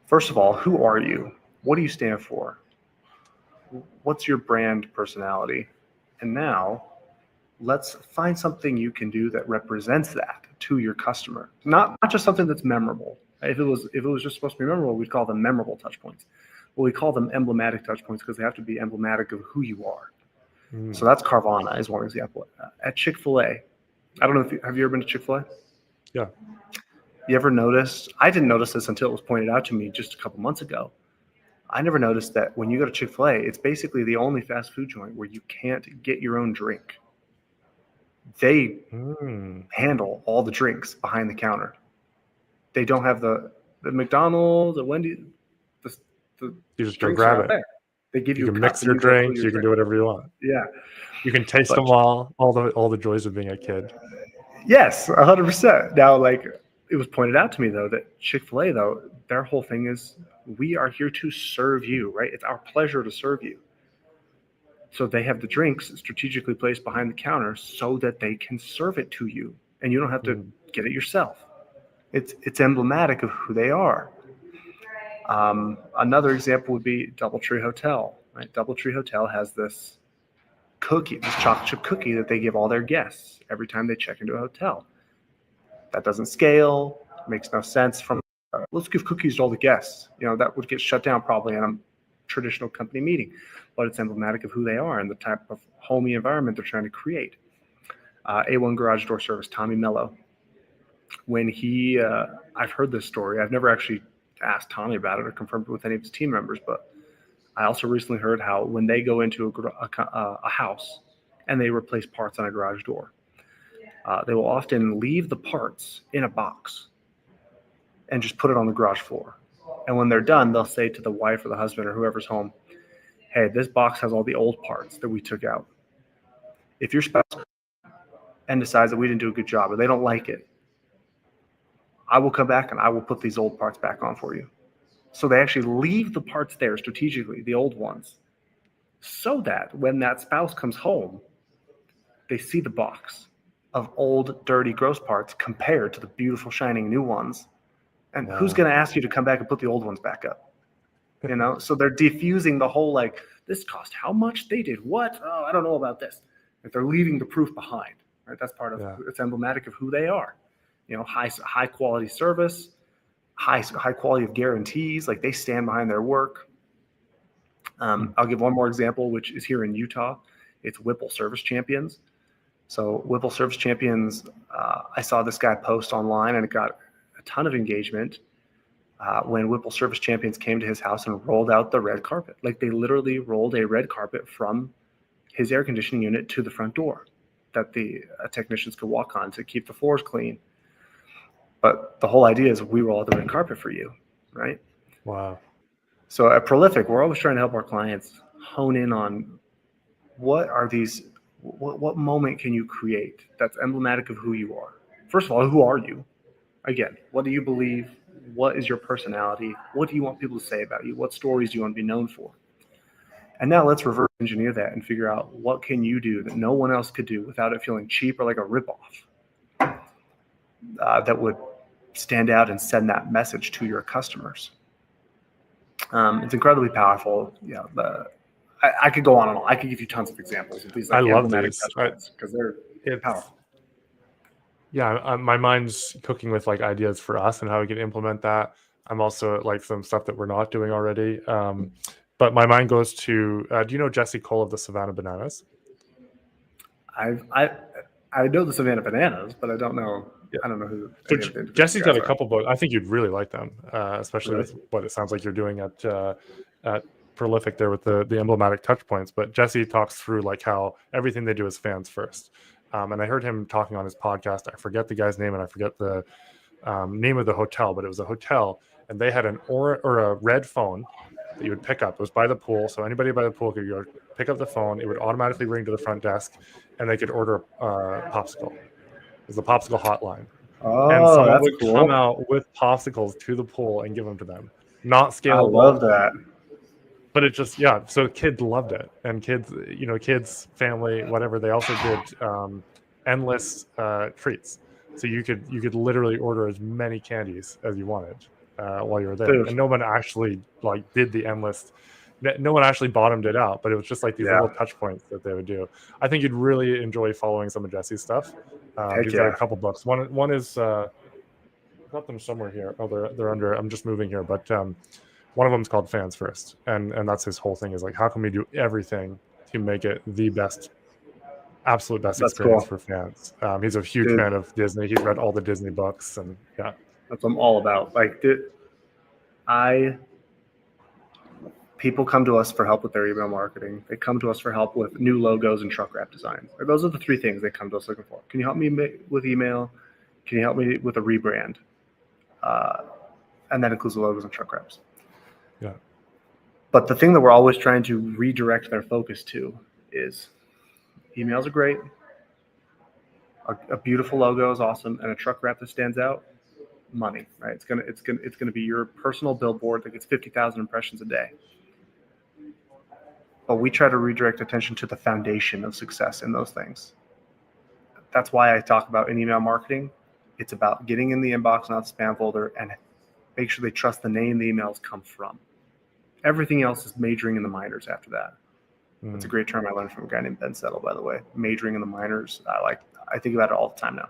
first of all, who are you? What do you stand for? What's your brand personality? And now let's find something you can do that represents that to your customer. Not just something that's memorable. If it was just supposed to be memorable, we'd call them memorable touch points. Well, we call them emblematic touch points because they have to be emblematic of who you are. So that's Carvana is one example. At Chick-fil-A, I don't know if have you ever been to Chick-fil-A? Yeah. You ever noticed? I didn't notice this until it was pointed out to me just a couple months ago. I never noticed that when you go to Chick-fil-A, it's basically the only fast food joint where you can't get your own drink. They handle all the drinks behind the counter. They don't have the McDonald's, the Wendy's, the You just go drinks grab are out it. there. They give You you a can cup mix and your you go fill drink. your You can drink. do whatever you want. Yeah. You can taste But- them all the joys of being a kid. Yes, 100%. Now, like, it was pointed out to me, though, that Chick-fil-A, though, their whole thing is we are here to serve you, right? It's our pleasure to serve you. So they have the drinks strategically placed behind the counter so that they can serve it to you, and you don't have to get it yourself. It's emblematic of who they are. Another example would be DoubleTree Hotel. Right? DoubleTree Hotel has this cookie, this chocolate chip cookie that they give all their guests every time they check into a hotel. That doesn't scale, makes no sense. From let's give cookies to all the guests. That would get shut down probably in a traditional company meeting, but it's emblematic of who they are and the type of homey environment they're trying to create. A1 Garage Door Service, Tommy Mello. When I've heard this story. I've never actually asked Tommy about it or confirmed it with any of his team members, but I also recently heard how when they go into a house and they replace parts on a garage door, they will often leave the parts in a box and just put it on the garage floor. And when they're done, they'll say to the wife or the husband or whoever's home, hey, this box has all the old parts that we took out. If your spouse and decides that we didn't do a good job or they don't like it, I will come back and I will put these old parts back on for you. So they actually leave the parts there strategically, the old ones, so that when that spouse comes home, they see the box of old, dirty, gross parts compared to the beautiful, shining new ones. And who's going to ask you to come back and put the old ones back up? So they're diffusing the whole, like, this cost how much? They did what? Oh, I don't know about this. Like, they're leaving the proof behind, right? That's part of it's emblematic of who they are. High quality service, high quality of guarantees. Like, they stand behind their work. I'll give one more example, which is here in Utah. It's Whipple Service Champions. So Whipple Service Champions, I saw this guy post online and it got a ton of engagement when Whipple Service Champions came to his house and rolled out the red carpet. Like, they literally rolled a red carpet from his air conditioning unit to the front door that the technicians could walk on to keep the floors clean. But the whole idea is we roll out the red carpet for you, right? Wow. So at Prolific, we're always trying to help our clients hone in on what moment can you create that's emblematic of who you are. First of all, who are you? Again, what do you believe? What is your personality? What do you want people to say about you? What stories do you want to be known for? And now let's reverse engineer that and figure out what can you do that no one else could do without it feeling cheap or like a ripoff that would stand out and send that message to your customers. It's incredibly powerful. I could go on and on. I could give you tons of examples of these. Like, I love emblematic these touch points because they're powerful. Yeah, my mind's cooking with like ideas for us and how we can implement that. I'm also at like some stuff that we're not doing already. But my mind goes to, do you know Jesse Cole of the Savannah Bananas? I know the Savannah Bananas, but I don't know. Yeah. I don't know who So any of the individual Jesse's got guys a are. couple books. I think you'd really like them, especially Really? with what it sounds like you're doing at Prolific there with the emblematic touch points. But Jesse talks through like how everything they do is fans first. And I heard him talking on his podcast. I forget the guy's name and I forget the name of the hotel, but it was a hotel, and they had an or a red phone that you would pick up. It was by the pool, so anybody by the pool could go pick up the phone. It would automatically ring to the front desk, and they could order a popsicle. It was the popsicle hotline, and Oh, someone that's would come cool. out with popsicles to the pool and give them to them. Not I scalable, love that. but it just yeah. So kids loved it, and kids, family, whatever. They also did endless treats. So you could literally order as many candies as you wanted while you were there, Dude, and no one actually like did the endless. No one actually bottomed it out, but it was just like these yeah. little touch points that they would do. I think you'd really enjoy following some of Jesse's stuff. Heck He's got a yeah. couple books. One is I've got them somewhere here. Oh, they're under. I'm just moving here, but one of them is called Fans First, and that's his whole thing is like how can we do everything to make it the best absolute best That's experience cool. for fans. He's a huge Dude, fan of Disney. He's read all the Disney books, and yeah, that's what I'm all about. Like, dude, people come to us for help with their email marketing. They come to us for help with new logos and truck wrap designs. Like, those are the three things they come to us looking for. Can you help me with email? Can you help me with a rebrand? And that includes the logos and truck wraps. yeah, But the thing that we're always trying to redirect their focus to is emails are great. A beautiful logo is awesome, and a truck wrap that stands out, money, right? It's gonna be your personal billboard that gets 50,000 impressions a day. But we try to redirect attention to the foundation of success in those things. That's why I talk about in email marketing. It's about getting in the inbox, not the spam folder, and make sure they trust the name the emails come from. Everything else is majoring in the minors after that. That's a great term I learned from a guy named Ben Settle, by the way. Majoring in the minors. I think about it all the time now.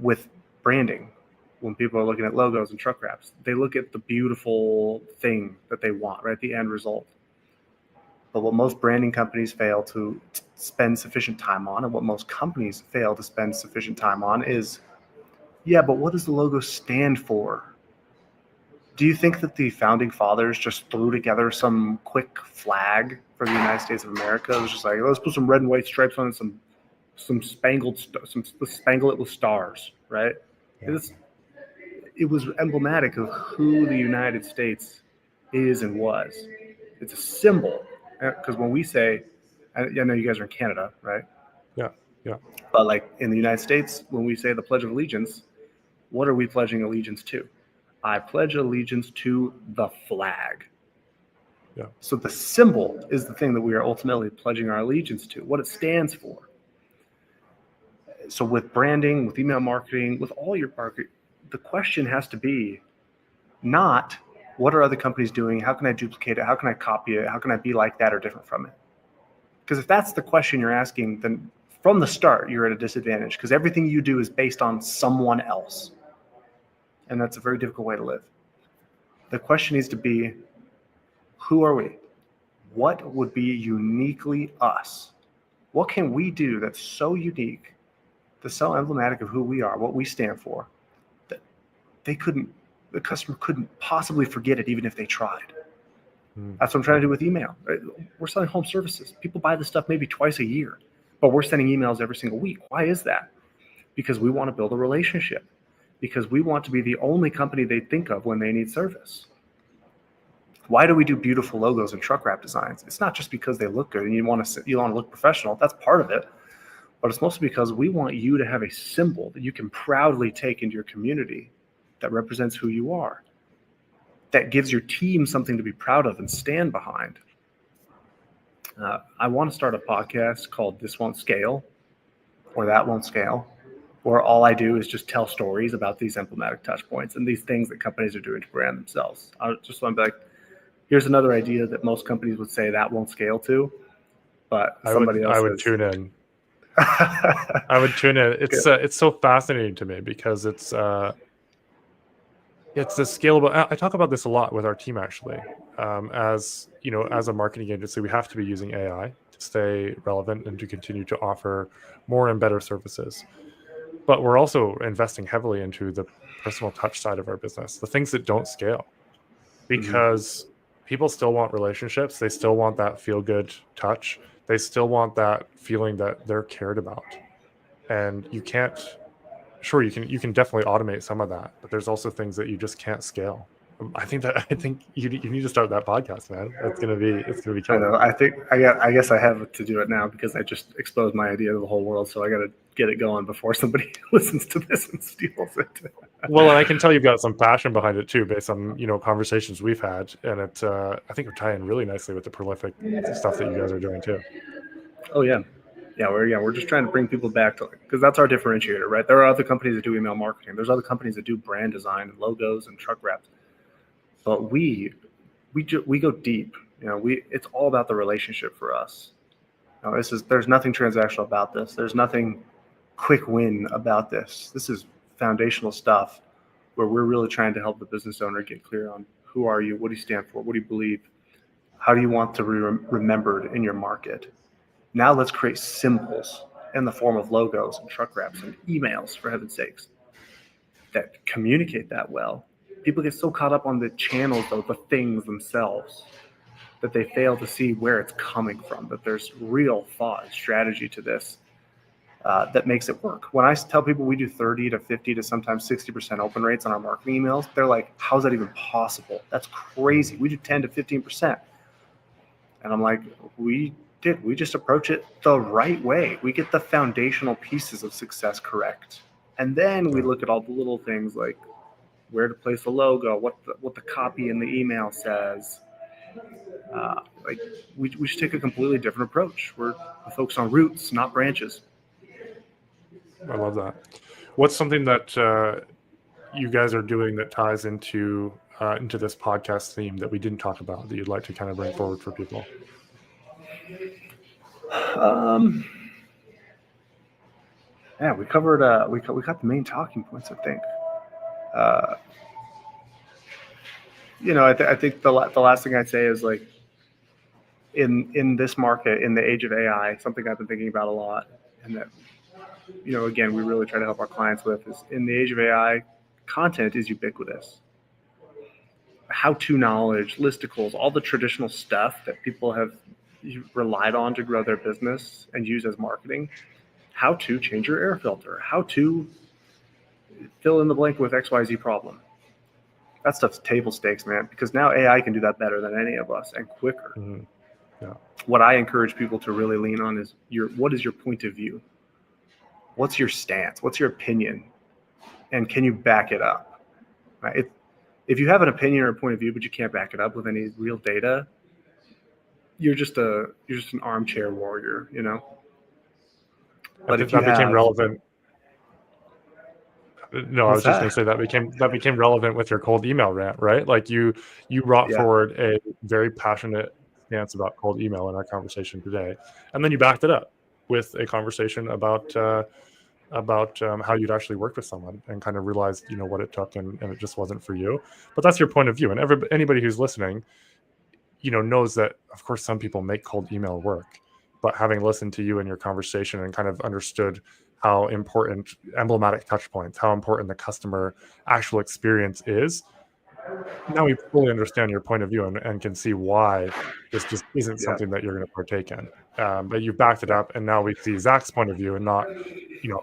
With branding, when people are looking at logos and truck wraps, they look at the beautiful thing that they want, right? The end result. But what most branding companies fail to spend sufficient time on, and what most companies fail to spend sufficient time on is, yeah, but what does the logo stand for? Do you think that the founding fathers just threw together some quick flag for the United States of America? It was just like, let's put some red and white stripes on it, some let's spangle it with stars, right? yeah, It was emblematic of who the United States is and was. It's a symbol, because when we say, I know you guys are in Canada, right? yeah, yeah, But like in the United States, when we say the Pledge of Allegiance, what are we pledging allegiance to? I pledge allegiance to the flag. yeah. So the symbol is the thing that we are ultimately pledging our allegiance to, what it stands for. So with branding, with email marketing, with all your marketing, the question has to be not what are other companies doing? How can I duplicate it? How can I copy it? How can I be like that or different from it? Because if that's the question you're asking, then from the start, you're at a disadvantage because everything you do is based on someone else. And that's a very difficult way to live. The question needs to be, who are we? What would be uniquely us? What can we do that's so unique, that's so emblematic of who we are, what we stand for, that the customer couldn't possibly forget it even if they tried. That's what I'm trying to do with email. We're selling home services. People buy this stuff maybe twice a year, but we're sending emails every single week. Why is that? Because we want to build a relationship, because we want to be the only company they think of when they need service. Why do we do beautiful logos and truck wrap designs? It's not just because they look good and you want to look professional. That's part of it. But it's mostly because we want you to have a symbol that you can proudly take into your community that represents who you are, that gives your team something to be proud of and stand behind. I want to start a podcast called This Won't Scale or That Won't Scale, where all I do is just tell stories about these emblematic touch points and these things that companies are doing to brand themselves. I just want to be like, here's another idea that most companies would say that won't scale to, but somebody else I would says, tune in. I would tune in. It's so fascinating to me because it's it's the scalable. I talk about this a lot with our team, actually. As you know, as a marketing agency, we have to be using AI to stay relevant and to continue to offer more and better services. But we're also investing heavily into the personal touch side of our business, the things that don't scale, Mhm. because people still want relationships. They still want that feel good touch. They still want that feeling that they're cared about. And you can't, sure, you can definitely automate some of that, but there's also things that you just can't scale. I think you need to start that podcast, man. It's gonna be I killer. know. I guess I have to do it now because I just exposed my idea to the whole world. So I got to get it going before somebody listens to this and steals it. Well, and I can tell you've got some passion behind it too, based on conversations we've had, and I think we're tying really nicely with the prolific stuff that you guys are doing too. Oh yeah, we're just trying to bring people back to, because that's our differentiator, right? There are other companies that do email marketing. There's other companies that do brand design and logos and truck wraps, but we go deep. It's all about the relationship for us. There's nothing transactional about this. There's nothing quick win about this. This is foundational stuff where we're really trying to help the business owner get clear on who are you, what do you stand for, what do you believe, how do you want to be remembered in your market. Now let's create symbols in the form of logos and truck wraps and emails, for heaven's sakes, that communicate that well. People get so caught up on the channels, though, the things themselves, that they fail to see where it's coming from, that there's real thought and strategy to this that makes it work. When I tell people we do 30 to 50 to sometimes 60% open rates on our marketing emails, they're like, how's that even possible? That's crazy. We do 10 to 15%. And I'm like, we just approach it the right way. We get the foundational pieces of success correct. And then we Yeah. look at all the little things like where to place the logo, what the copy in the email says. Like we should take a completely different approach. We're focused on roots, not branches. I love that. What's something that you guys are doing that ties into this podcast theme that we didn't talk about that you'd like to kind of bring forward for people? Um, yeah, we covered. We got the main talking points, I think. Uh, I think the last thing I'd say is like in this market, in the age of AI, something I've been thinking about a lot, and that again, we really try to help our clients with is in the age of AI, content is ubiquitous. How-to knowledge, listicles, all the traditional stuff that people have relied on to grow their business and use as marketing. How to change your air filter, how to fill in the blank with XYZ problem. That stuff's table stakes, man, because now AI can do that better than any of us and quicker. Mm-hmm. Yeah. What I encourage people to really lean on is what is your point of view? What's your stance? What's your opinion? And can you back it up? Right? If you have an opinion or a point of view, but you can't back it up with any real data, you're just an armchair warrior, I But think if you that became have, relevant. No, I what's was just going that? to say that became relevant with your cold email rant, right? Like you brought Yeah, forward a very passionate stance about cold email in our conversation today, and then you backed it up with a conversation about how you'd actually worked with someone and kind of realized what it took, and it just wasn't for you. But that's your point of view, and anybody who's listening knows that of course some people make cold email work, but having listened to you in your conversation and kind of understood how important emblematic touch points, how important the customer actual experience is, now we fully understand your point of view, and can see why this just isn't yeah, something that you're going to partake in. But you've backed it yeah. up, and now we see Zach's point of view, and not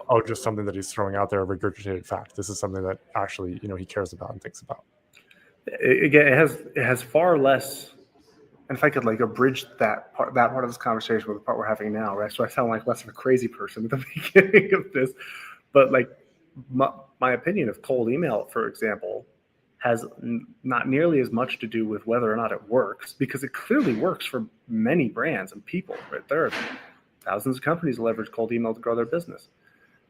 oh, just something that he's throwing out there, a regurgitated fact. This is something that actually he cares about and thinks about. Again, it has far less. And if I could like abridge that part of this conversation with the part we're having now, right? So I sound like less of a crazy person at the beginning of this, but like my opinion of cold email, for example, has not nearly as much to do with whether or not it works, because it clearly works for many brands and people. Right, there are thousands of companies that leverage cold email to grow their business.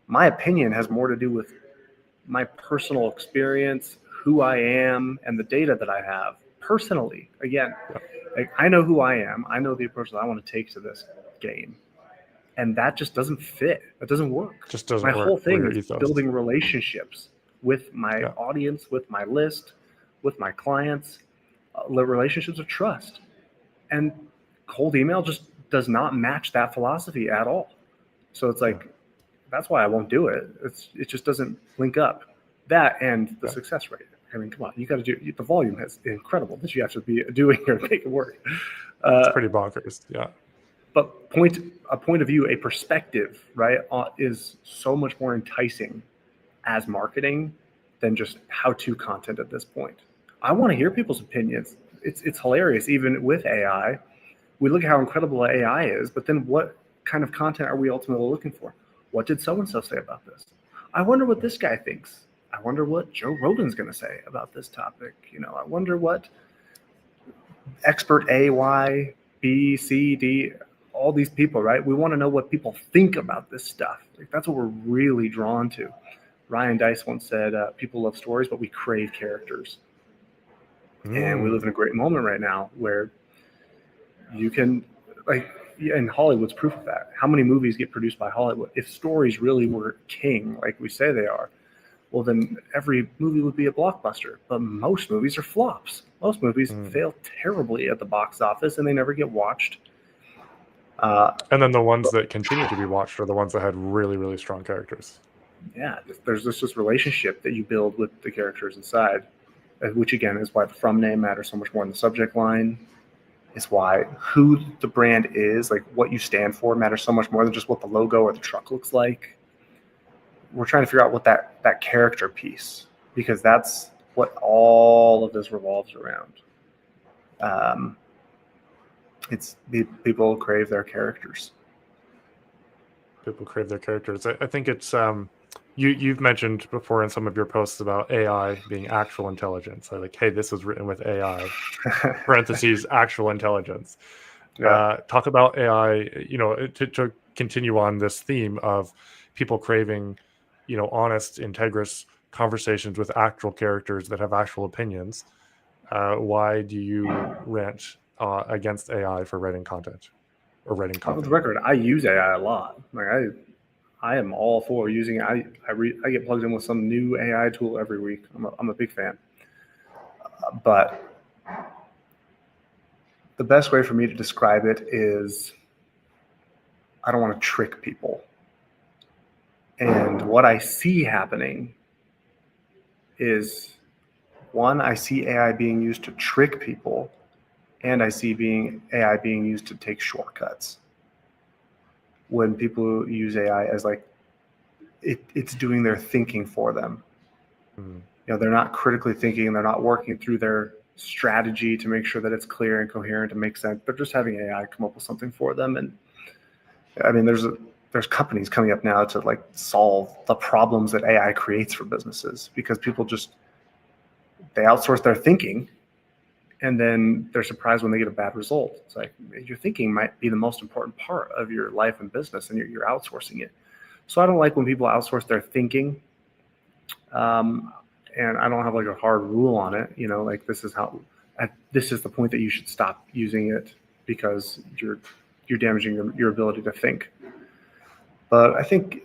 My opinion has more to do with my personal experience, who I am, and the data that I have personally. Again, Yeah. like I know who I am. I know the approach that I want to take to this game. And that just doesn't fit. That doesn't work. Just My doesn't whole work for thing your is ethos. building relationships. with my Yeah. audience, with my list, with my clients, relationships of trust. And cold email just does not match that philosophy at all. So it's like, that's why I won't do it. It just doesn't link up. That and the success rate. I mean, come on, you got to do the volume is incredible that you have to be doing or make it work. It's pretty bonkers. Yeah. But a point of view, a perspective, right, is so much more enticing as marketing than just how-to content at this point. I want to hear people's opinions. It's hilarious, even with AI. We look at how incredible AI is, but then what kind of content are we ultimately looking for? What did so-and-so say about this? I wonder what this guy thinks. I wonder what Joe Rogan's going to say about this topic. I wonder what expert A, Y, B, C, D, all these people, right? We want to know what people think about this stuff. Like, that's what we're really drawn to. Ryan Dice once said, people love stories, but we crave characters. And we live in a great moment right now where you can, and Hollywood's proof of that. How many movies get produced by Hollywood? If stories really were king, like we say they are, well, then every movie would be a blockbuster. But most movies are flops. Most movies fail terribly at the box office, and they never get watched. And then the ones that continue to be watched are the ones that had really, really strong characters. Yeah, there's this relationship that you build with the characters inside, which again is why the from name matters so much more than the subject line. Is why who the brand is, like what you stand for, matters so much more than just what the logo or the truck looks like. We're trying to figure out what that character piece, because that's what all of this revolves around. It's people crave their characters. People crave their characters. I think it's you've mentioned before in some of your posts about AI being actual intelligence. So like, hey, this was written with AI, parentheses, actual intelligence. Yeah. Talk about AI, to continue on this theme of people craving, honest, integrous conversations with actual characters that have actual opinions. Why do you rant against AI for writing content or writing For the copy? record, I use AI a lot. Like I am all for using it. I get plugged in with some new AI tool every week. I'm a big fan. But the best way for me to describe it is I don't want to trick people. And what I see happening is, one, I see AI being used to trick people, and I see AI being used to take shortcuts. When people use AI as like it's doing their thinking for them. They're not critically thinking, they're not working through their strategy to make sure that it's clear and coherent and makes sense. They're just having AI come up with something for them. And I mean, there's companies coming up now to like solve the problems that AI creates for businesses, because people they outsource their thinking, and then they're surprised when they get a bad result. It's like, your thinking might be the most important part of your life and business, and you're outsourcing it. So I don't like when people outsource their thinking. And I don't have like a hard rule on it. Like this is the point that you should stop using it, because you're damaging your ability to think. But I think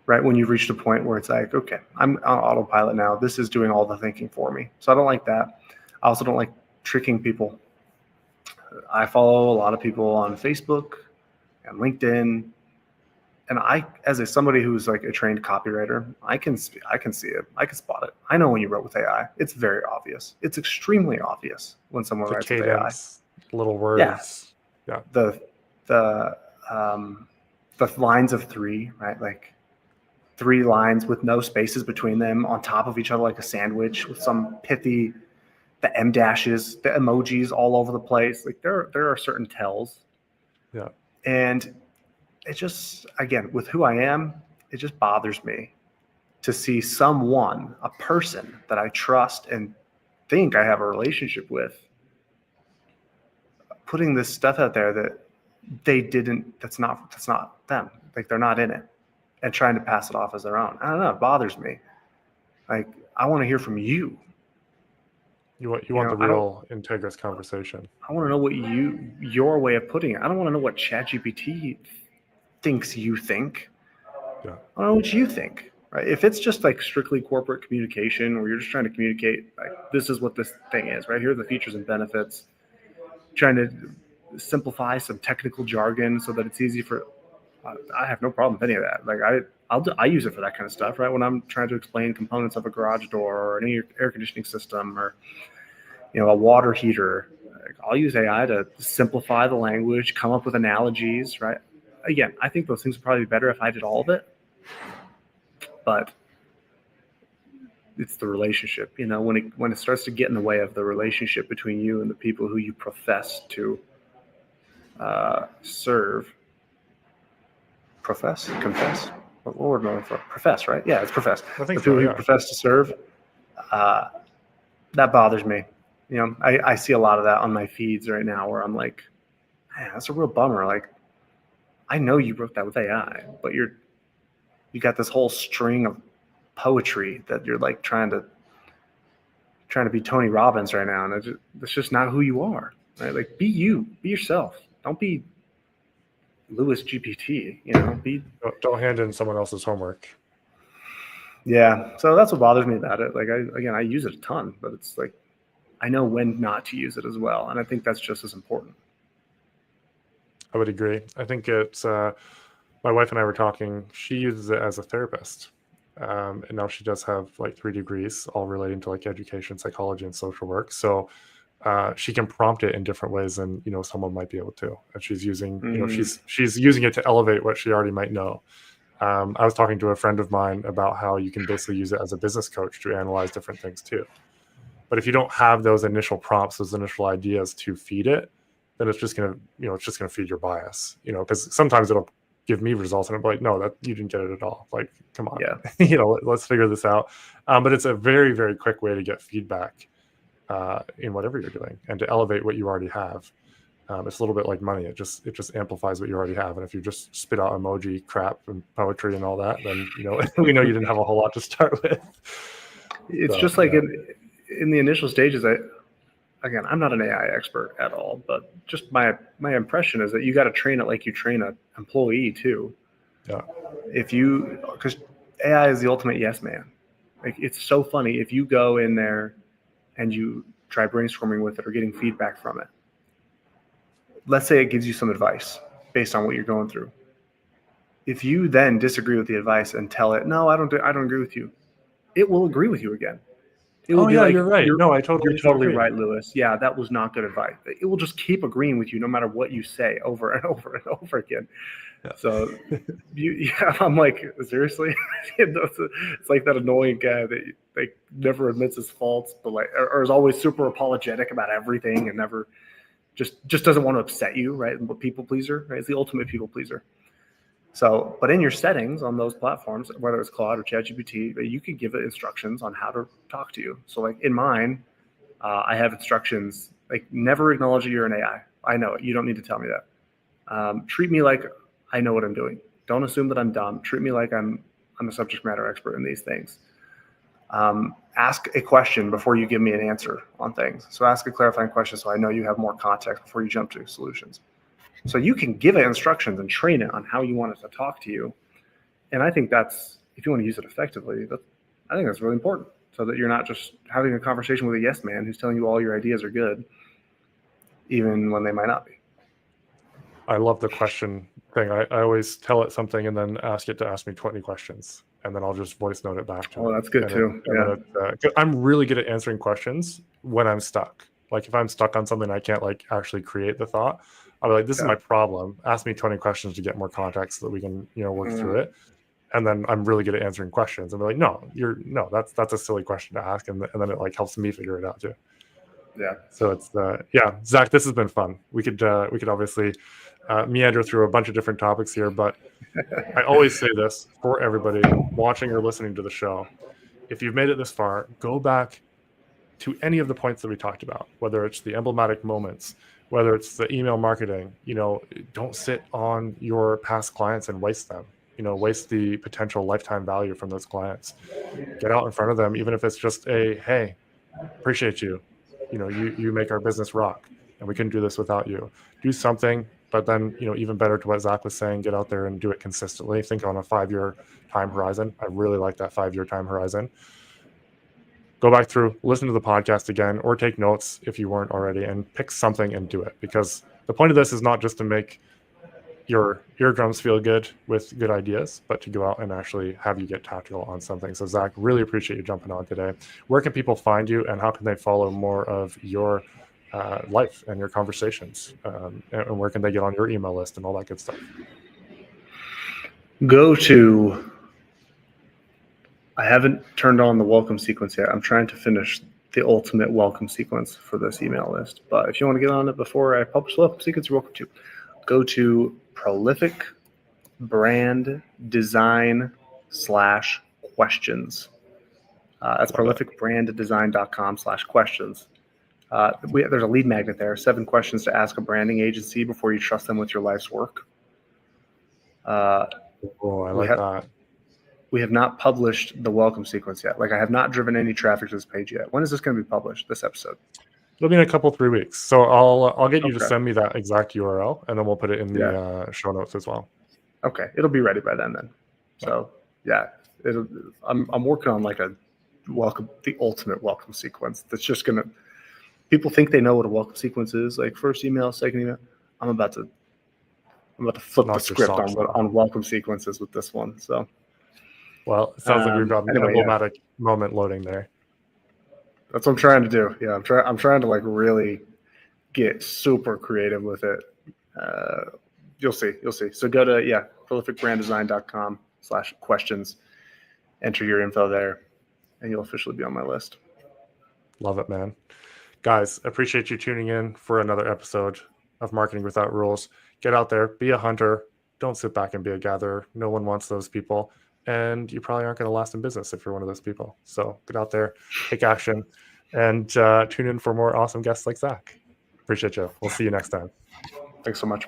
right, when you've reached a point where it's like, okay, I'm on autopilot now. This is doing all the thinking for me. So I don't like that. I also don't like tricking people. I follow a lot of people on Facebook and LinkedIn. And as somebody who's like a trained copywriter, I can see it. I can spot it. I know when you wrote with AI. It's very obvious. It's extremely obvious when someone The writes cadence, with AI. little words. Yeah. The lines of three, right? Like 3 lines with no spaces between them on top of each other, like a sandwich, with some pithy, the M dashes, the emojis all over the place. Like there are certain tells. Yeah. And it just, again, with who I am, it just bothers me to see a person that I trust and think I have a relationship with, putting this stuff out there that that's not them. Like they're not in it, and trying to pass it off as their own. I don't know. It bothers me. Like, I want to hear from you. You want the real integrous conversation. I want to know what your way of putting it. I don't want to know what ChatGPT thinks you think. Yeah. I don't know what you think. right? If it's just like strictly corporate communication where you're just trying to communicate, like, this is what this thing is, right? Here are the features and benefits, trying to simplify some technical jargon so that it's easy for, I have no problem with any of that. Like I use it for that kind of stuff, right? When I'm trying to explain components of a garage door or an air conditioning system or, a water heater, like, I'll use AI to simplify the language, come up with analogies, right? Again, I think those things would probably be better if I did all of it, but it's the relationship, when it starts to get in the way of the relationship between you and the people who you profess to serve. Confess. What word am I looking for? Profess, right? Yeah, it's profess. I think The people so, who yeah. profess to serve, that bothers me. I see a lot of that on my feeds right now where I'm like, man, that's a real bummer. Like, I know you wrote that with AI, but you got this whole string of poetry that you're like trying to be Tony Robbins right now, and that's just not who you are. Right? Like, be you, be yourself. Don't be Lewis GPT. Be. Don't hand in someone else's homework. Yeah, so that's what bothers me about it. Like, I use it a ton, but it's like I know when not to use it as well, and I think that's just as important. I would agree. I think it's my wife and I were talking. She uses it as a therapist, and now she does have like 3 degrees, all relating to like education, psychology, and social work. So she can prompt it in different ways than someone might be able to. And she's using she's using it to elevate what she already might know. I was talking to a friend of mine about how you can basically use it as a business coach to analyze different things too. But if you don't have those initial prompts, those initial ideas to feed it, then it's just gonna feed your bias. Because sometimes it'll give me results and I'm like, no, that you didn't get it at all. Like, come on, Yeah. Let's figure this out. But it's a very, very quick way to get feedback in whatever you're doing and to elevate what you already have. It's a little bit like money. It just amplifies what you already have. And if you just spit out emoji crap and poetry and all that, then we know you didn't have a whole lot to start with. It's just like in the initial stages. I'm not an AI expert at all, but just my impression is that you got to train it like you train an employee too. Yeah. Because AI is the ultimate yes man. Like, it's so funny if you go in there and you try brainstorming with it or getting feedback from it. Let's say it gives you some advice based on what you're going through. If you then disagree with the advice and tell it, no, I don't agree with you, it will agree with you again. It will be like, you're right. No, I totally you're totally agree. right, Lewis. Yeah, that was not good advice. It will just keep agreeing with you no matter what you say over and over and over again. Yeah. So I'm like, seriously? It's like that annoying guy that like never admits his faults, but like, or is always super apologetic about everything and never just doesn't want to upset you, right? People pleaser, right? It's the ultimate people pleaser. So, but in your settings on those platforms, whether it's Claude or ChatGPT, you can give it instructions on how to talk to you. So, like in mine, I have instructions like never acknowledge that you're an AI. I know it. You don't need to tell me that. Treat me like I know what I'm doing. Don't assume that I'm dumb. Treat me like I'm a subject matter expert in these things. Ask a question before you give me an answer on things. So ask a clarifying question so I know you have more context before you jump to solutions. So you can give it instructions and train it on how you want it to talk to you. And I think that's, if you want to use it effectively, I think that's really important so that you're not just having a conversation with a yes man who's telling you all your ideas are good, even when they might not be. I love the question thing. I always tell it something and then ask it to ask me 20 questions. And then I'll just voice note it back to it. Oh, that's good too. I'm really good at answering questions when I'm stuck. Like if I'm stuck on something, I can't like actually create the thought. I'll be like, this is my problem. Ask me 20 questions to get more context so that we can, work through it. And then I'm really good at answering questions. And they're like, no, that's a silly question to ask. And then it like helps me figure it out too. Yeah. So it's Zach, this has been fun. We could obviously meander through a bunch of different topics here, but I always say this for everybody watching or listening to the show. If you've made it this far, go back to any of the points that we talked about, whether it's the emblematic moments, whether it's the email marketing. Don't sit on your past clients and waste them. Waste the potential lifetime value from those clients. Get out in front of them, even if it's just hey, appreciate you. You make our business rock, and we couldn't do this without you. Do something But then, even better to what Zach was saying, get out there and do it consistently. Think on a 5-year time horizon. I really like that 5-year time horizon. Go back through, listen to the podcast again, or take notes if you weren't already, and pick something and do it. Because the point of this is not just to make your eardrums feel good with good ideas, but to go out and actually have you get tactical on something. So Zach, really appreciate you jumping on today. Where can people find you, and how can they follow more of your life and your conversations? And where can they get on your email list and all that good stuff? Go to, I haven't turned on the welcome sequence yet. I'm trying to finish the ultimate welcome sequence for this email list. But if you want to get on it before I publish the welcome sequence, you're welcome to. Go to Prolific Brand Design /questions. That's prolificbranddesign.com/questions. There's a lead magnet there, 7 questions to ask a branding agency before you trust them with your life's work. I like that. We have not published the welcome sequence yet. Like, I have not driven any traffic to this page yet. When is this going to be published, this episode? It'll be in a couple 3 weeks. So I'll get you to send me that exact URL, and then we'll put it in the show notes as well. Okay, it'll be ready by then. So I'm working on like the ultimate welcome sequence. That's just gonna. People think they know what a welcome sequence is, like first email, second email. I'm about to flip the script on welcome sequences with this one. So. Well, it sounds like we've got an emblematic moment loading there. That's what I'm trying to do. Yeah, I'm trying to like really get super creative with it. You'll see. So go to prolificbranddesign.com/questions. Enter your info there, and you'll officially be on my list. Love it, man. Guys, appreciate you tuning in for another episode of Marketing Without Rules. Get out there, be a hunter. Don't sit back and be a gatherer. No one wants those people. And you probably aren't going to last in business if you're one of those people. So get out there, take action, and tune in for more awesome guests like Zach. Appreciate you. We'll see you next time. Thanks so much.